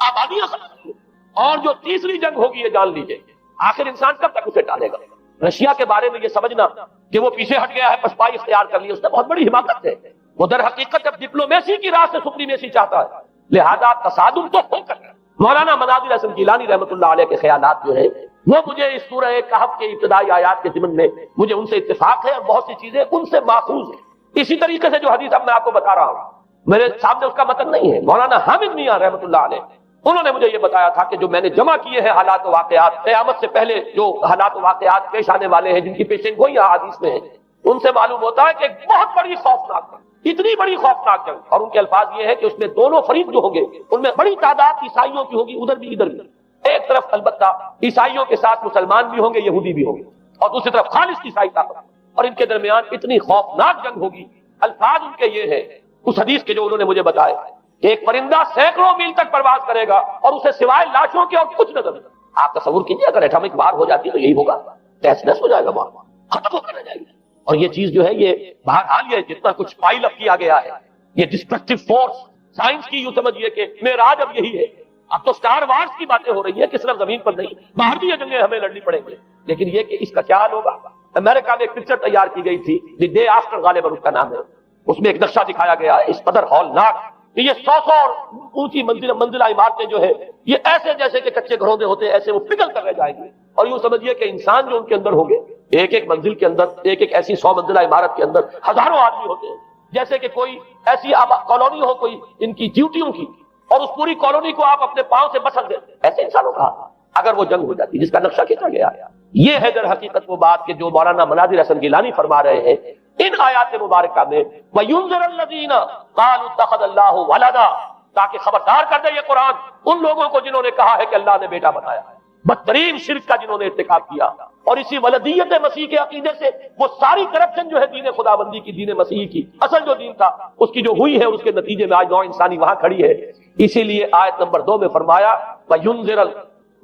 آبادیاں ختم ہوئی، اور جو تیسری جنگ ہوگی یہ جان لیجیے، آخر انسان کب تک اسے ٹالے گا؟ رشیا کے بارے میں یہ سمجھنا کہ وہ پیچھے ہٹ گیا ہے، پسپائی اختیار کر لی، اس نے بہت بڑی حماقت ہے۔ وہ در حقیقت اب ڈپلومیسی کی راہ سے سپریمیسی چاہتا ہے، لہذا تصادم تو ہو کر مولانا مناظر حسن گیلانی رحمۃ اللہ علیہ کے خیالات جو ہے وہ مجھے اس سورہ کہف کے ابتدائی آیات کے ضمن میں مجھے ان سے اتفاق ہے، اور بہت سی چیزیں ان سے ماخوذ ہیں۔ اسی طریقے سے جو حدیث اب میں آپ کو بتا رہا ہوں، میرے سامنے اس کا متن نہیں ہے، مولانا حامد میاں رحمۃ اللہ علیہ انہوں نے مجھے یہ بتایا تھا کہ جو میں نے جمع کیے ہیں حالات و واقعات، قیامت سے پہلے جو حالات و واقعات پیش آنے والے ہیں، جن کی پیشن گوئی حدیث میں ہے، ان سے معلوم ہوتا ہے کہ ایک بہت بڑی خوفناک جنگ، اتنی بڑی خوفناک جنگ، اور ان کے الفاظ یہ ہے کہ اس میں دونوں فریق جو ہوں گے ان میں بڑی تعداد عیسائیوں کی ہوگی، ادھر بھی ادھر بھی، ایک طرف البتہ عیسائیوں کے ساتھ مسلمان بھی ہوں گے، یہودی بھی ہوں گے، اور دوسری طرف خالص عیسائی طاقت، اور ان کے درمیان اتنی خوفناک جنگ ہوگی۔ الفاظ ان کے یہ ہے اس حدیث کے جو انہوں نے مجھے بتائے کہ ایک پرندہ سینکڑوں میل تک پرواز کرے گا اور اسے سوائے لاشوں کے اور کچھ نظر نہیں۔ آپ تصور کیجیے اگر ایٹمک وار ہو جاتی تو یہی ہوگا، تہس نہس ہو جائے گا، وہاں ختم ہو کر رہ جائے گی۔ اور یہ چیز جو ہے یہ بہرحال یہ جتنا کچھ پائل اپ کیا گیا ہے، یہ ڈسٹرکٹیو فورس، سائنس کی یوں سمجھیے کہ معراج اب یہی ہے۔ اب تو سٹار وارز کی باتیں ہو رہی ہیں کہ صرف زمین پر نہیں، باہر بھی یہ جنگیں ہمیں لڑنی پڑیں گی، لیکن یہ کہ اس کا کیا حال ہوگا۔ امریکہ میں ایک پکچر تیار کی گئی تھی، دی ڈے آفٹر غالباً اس کا نام ہے، اس میں ایک نقشہ دکھایا گیا ہے اس قدر ہولناک کہ یہ 100 اور اونچی منزلہ عمارتیں جو ہے یہ ایسے جیسے کہ کچے گھروں میں ہوتے ہیں، ایسے وہ پگھل کر رہ جائیں گے، اور یوں سمجھیے کہ انسان جو ان کے اندر ہوں گے، ایک ایک منزل کے اندر، ایک ایک ایسی 100 منزلہ عمارت کے اندر ہزاروں آدمی ہوتے ہیں، جیسے کہ کوئی ایسی کالونی ہو کوئی ان کی ڈیوٹیوں کی، اور اس پوری کالونی کو آپ اپنے پاؤں سے بسل دیں، ایسے انسانوں کا اگر وہ جنگ ہو جاتی جس کا نقشہ کھینچا گیا۔ یہ ہے در حقیقت وہ بات کہ جو مولانا مناظر حسن گیلانی فرما رہے ہیں ان آیات مبارکہ میں وَيُنذِرَ الَّذِينَ قَالُوا اتَّخَذَ اللَّهُ وَلَدًا، تاکہ خبردار کر دے یہ قرآن ان لوگوں کو جنہوں نے کہا ہے کہ اللہ نے بیٹا بنایا ہے، بدترین شرک کا جنہوں نے ارتکاب کیا، اور اسی ولدیت مسیح کے عقیدے سے وہ ساری کرپشن جو ہے دین خداوندی کی، دین مسیح کی اصل جو دین تھا اس کی جو ہوئی ہے، اس کے نتیجے میں آج نوع انسانی وہاں کھڑی ہے۔ اسی لیے آیت نمبر 2 میں فرمایا وَيُنذِرَ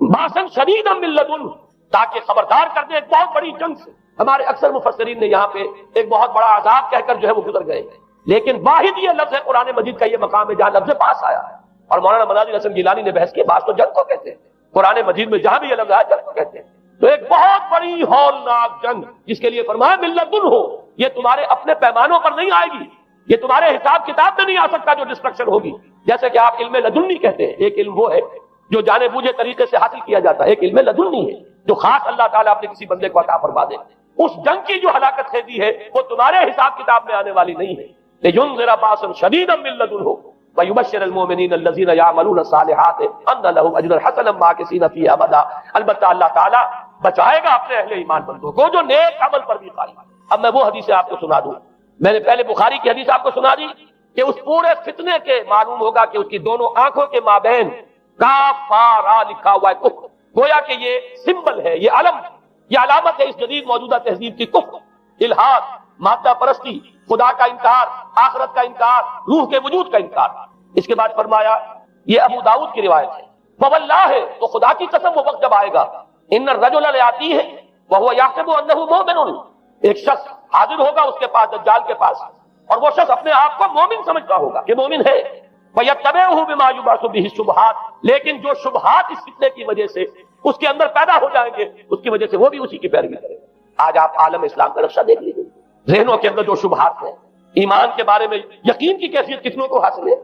بَأْسًا شَدِيدًا مِّن لَّدُنْهُ، تاکہ خبردار کر دے ایک بہت بڑی جنگ سے۔ ہمارے اکثر مفسرین نے یہاں پہ ایک بہت بڑا عذاب کہہ کر جو ہے وہ گزر گئے، لیکن واحد یہ لفظ ہے قرآن مجید کا، یہ مقام ہے جہاں لفظ باس آیا ہے، اور مولانا مناظر حسن گیلانی نے بحث کی باس تو جنگ کو کہتے ہیں، قرآن مجید میں جہاں بھی یہ لفظ آیا جنگ کو کہتے ہیں۔ تو ایک بہت بڑی ہولناک جنگ جس کے لیے فرمایا من لدن ہو، یہ تمہارے اپنے پیمانوں پر نہیں آئے گی، یہ تمہارے حساب کتاب میں نہیں آ سکتا جو ڈسٹرکشن ہوگی۔ جیسے کہ آپ علم لدنی کہتے ہیں، ایک علم وہ ہے جو جانے بوجھے طریقے سے حاصل کیا جاتا ہے، ایک علم لدنی ہے جو خاص اللہ تعالیٰ اپنے کسی بندے کو عطا فرما دے۔ اس جنگ کی جو ہلاکت خیزی ہے وہ تمہارے حساب کتاب میں آنے والی نہیں ہے۔ لِيُنذِرَ بَأْسًا شَدِيدًا مِّن لَّدُنْهُ وَيُبَشِّرَ الْمُؤْمِنِينَ الَّذِينَ يَعْمَلُونَ الصَّالِحَاتِ أَنَّ لَهُمْ أَجْرًا حَسَنًا مَّاكِثِينَ فِيهِ أَبَدًا۔ البتہ اللہ تعالیٰ بچائے گا اپنے اہل ایمان بندوں کو جو نیک عمل پر بھی قائم ہے۔ اب میں وہ حدیث آپ کو سنا دوں، میں نے پہلے بخاری کی حدیث آپ کو سنا دی کہ اس پورے فتنے کے معلوم ہوگا کہ اس کی دونوں آنکھوں کے مابین کافارا لکھا ہوا ہے، کفر، گویا کہ یہ سمبل ہے، یہ علم، یہ علامت ہے اس جدید موجودہ تہذیب کی، کفر، الحاد، مادہ پرستی، خدا کا انکار، آخرت کا انکار، روح کے وجود کا انکار۔ اس کے بعد فرمایا، یہ ابو داؤد کی روایت ہے، فواللہ ہے، تو خدا کی قسم وہ وقت جب آئے گا، ان الرجل لیاتی ہے وہو یحسب انہ مومن، ایک شخص حاضر ہوگا اس کے پاس، دجال کے پاس، اور وہ شخص اپنے آپ کو مومن سمجھتا ہوگا کہ مومن ہے، فَيَتَّبِعُهُ بِمَا يُبْعَثُ بِهِ الشُّبْهَاتِ، لیکن جو شبہات اس فتنے کی وجہ سے اس کے اندر پیدا ہو جائیں گے اس کی وجہ سے وہ بھی اسی کی پیروی کرے گا۔ آج آپ عالم اسلام کا نقشہ دیکھ لیجیے، ذہنوں کے اندر جو شبہات ہیں، ایمان کے بارے میں یقین کی کیفیت کتنوں کو حاصل ہے،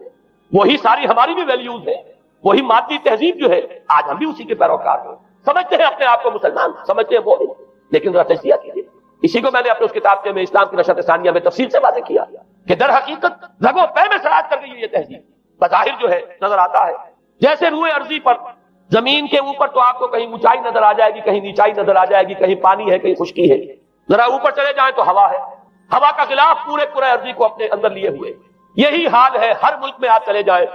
وہی ساری ہماری بھی ویلیوز ہیں، وہی مادی تہذیب جو ہے، آج ہم بھی اسی کے پیروکار ہیں، سمجھتے ہیں اپنے آپ کو مسلمان، سمجھتے ہیں مومن، لیکن ذرا تجزیہ کیجیے۔ اسی کو میں نے اپنے اس کتاب میں اسلام کی نشأت ثانیہ میں تفصیل سے واضح کیا کہ در حقیقت رگ و پے میں سرایت کر گئی ہے یہ تہذیب، بظاہر جو ہے نظر آتا ہے جیسے روئے ارضی پر، زمین کے اوپر تو آپ کو کہیں اونچائی نظر آ جائے گی، کہیں نیچائی نظر آ جائے گی، کہیں پانی ہے، کہیں خشکی ہے، ذرا اوپر چلے جائیں تو ہوا ہے، ہوا کا غلاف پورے کرۂ ارضی کو اپنے اندر لیے ہوئے۔ یہی حال ہے ہر ملک میں آپ چلے جائیں،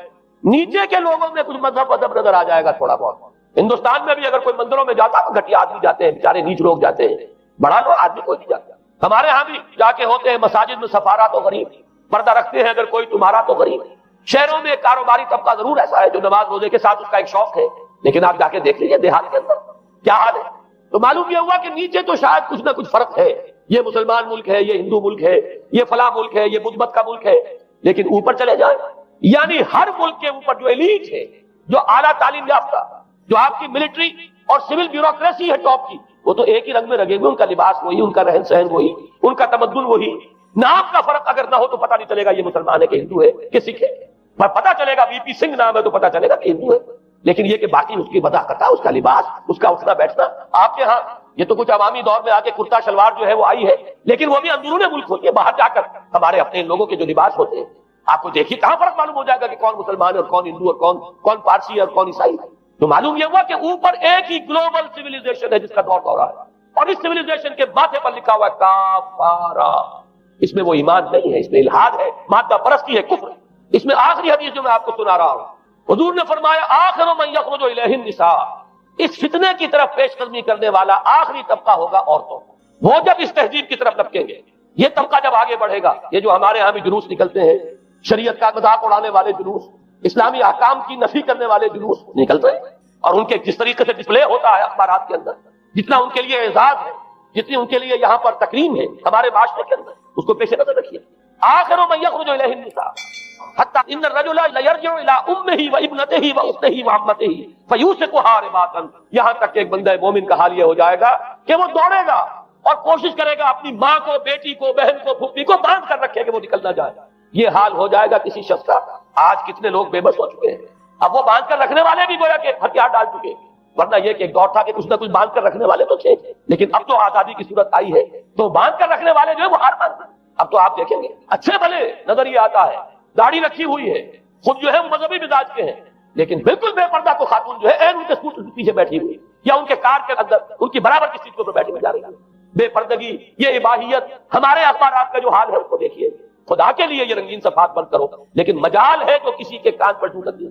نیچے کے لوگوں میں کچھ مذہب ادب نظر آ جائے گا تھوڑا بہت۔ ہندوستان میں بھی اگر کوئی مندروں میں جاتا تو گھٹیا آدمی جاتے ہیں، بیچارے نیچ لوگ جاتے ہیں، بڑا لوگ آدمی کوئی نہیں جاتا۔ ہمارے ہاں بھی جا کے ہوتے ہیں مساجد میں سفارا تو غریب، پردہ رکھتے ہیں اگر کوئی تمہارا تو غریب۔ شہروں میں کاروباری طبقہ ضرور ایسا ہے جو نماز روزے کے ساتھ اس کا ایک شوق ہے، لیکن آپ جا کے دیکھ لیجیے دیہات کے اندر کیا حال ہے۔ تو معلوم یہ ہوا کہ نیچے تو شاید کچھ نہ کچھ فرق ہے، یہ مسلمان ملک ہے، یہ ہندو ملک ہے، یہ فلاں ملک ہے، یہ بدھ مت کا ملک ہے، لیکن اوپر چلے جائیں یعنی ہر ملک کے اوپر جو ایلیٹ ہے، جو اعلیٰ تعلیم یافتہ، جو آپ کی ملٹری اور سول بیوروکریسی ہے ٹاپ کی، وہ تو ایک ہی رنگ میں رگے ہوئے، ان کا لباس وہی، ان کا رہن سہن وہی، ان کا تمدن وہی۔ نام کا فرق اگر نہ ہو تو پتہ نہیں چلے گا یہ مسلمان ہے کہ ہندو ہے کہ سکھ ہے، پر پتہ چلے گا وی پی سنگھ نام ہے تو پتہ چلے گا کہ ہندو ہے، لیکن یہ کہ باقی اس کی وضاحت، اس کا لباس، اس کا اٹھنا بیٹھنا، آپ کے ہاں یہ تو کچھ عوامی دور میں آ کے کرتا شلوار جو ہے وہ آئی ہے، لیکن وہ بھی اندرون ملک ہوتی ہے، باہر جا کر ہمارے اپنے لوگوں کے جو لباس ہوتے ہیں آپ کو دیکھیے کہاں فرق معلوم ہو جائے گا کہ کون مسلمان ہے اور کون ہندو اور کون پارسی ہے اور کون عیسائی ہے۔ تو معلوم یہ ہوا کہ اوپر ایک ہی گلوبل سیویلائزیشن ہے جس کا دور رہا ہے، اور اس سیویلائزیشن کے ماتھے پر لکھا ہوا ہے کافارا، اس میں وہ ایمان نہیں ہے، اس میں الحاد ہے، مادہ پرستی ہے، کفر۔ اس میں آخری حدیث جو میں آپ کو سنا رہا ہوں، حضور نے فرمایا آخر من یخرج الیہ النساء، اس فتنے کی طرف پیش قدمی کرنے والا آخری طبقہ ہوگا عورتوں، وہ جب اس تہذیب کی طرف لپکیں گے، یہ طبقہ جب آگے بڑھے گا، یہ جو ہمارے ہاں بھی جلوس نکلتے ہیں، شریعت کا مذاق اڑانے والے جلوس، اسلامی احکام کی نفی کرنے والے جلوس نکلتے ہیں، اور ان کے جس طریقے سے ڈسپلے ہوتا ہے اخبارات کے اندر، جتنا ان کے لیے اعزاز ہے، جتنی ان کے لیے یہاں پر تکریم ہے ہمارے معاشرے کے اندر، اس کو پیش نظر رکھیے۔ آخر من یخرج الیہ النساء حتی ان الرجل لیرجع الی امہ وابنتہ واختہ وعمتہ فیوثقها رباطا، یہاں تک کہ ایک بندہ مومن کا حال یہ ہو جائے گا کہ وہ دوڑے گا اور کوشش کرے گا اپنی ماں کو، بیٹی کو، بہن کو، پھوپھی کو باندھ کر رکھے کہ وہ نکل نہ جائے۔ یہ حال ہو جائے گا کسی شخص کا۔ آج کتنے لوگ بے بس ہو چکے ہیں، اب وہ باندھ کر رکھنے والے بھی گویا کہ ہتھیار ڈال چکے ہیں، ورنہ یہ کہ ایک دور تھا کہ کچھ نہ کچھ باندھ کر رکھنے والے تو تھے، لیکن اب تو آزادی کی صورت آئی ہے تو باندھ کر رکھنے والے جو ہے وہ ہار باندھ۔ اب تو آپ دیکھیں گے اچھے بھلے نظر یہ آتا ہے، داڑھی رکھی ہوئی ہے، خود جو ہے مذہبی مزاج کے ہیں، لیکن بالکل بے پردہ کو خاتون جو ہے ان کے اسکوٹر کے پیچھے بیٹھی ہوئی یا ان کے کار کے اندر ان کی برابر کی سیٹ کے اوپر بیٹھی ہوئی جا رہی ہے۔ بے پردگی، یہ اباحیت، ہمارے اخبارات کا جو حال ہے اس کو دیکھیے. خدا کے لیے یہ رنگین صفحات بند کرو، لیکن مجال ہے جو کسی کے کان پر ٹوٹک دی.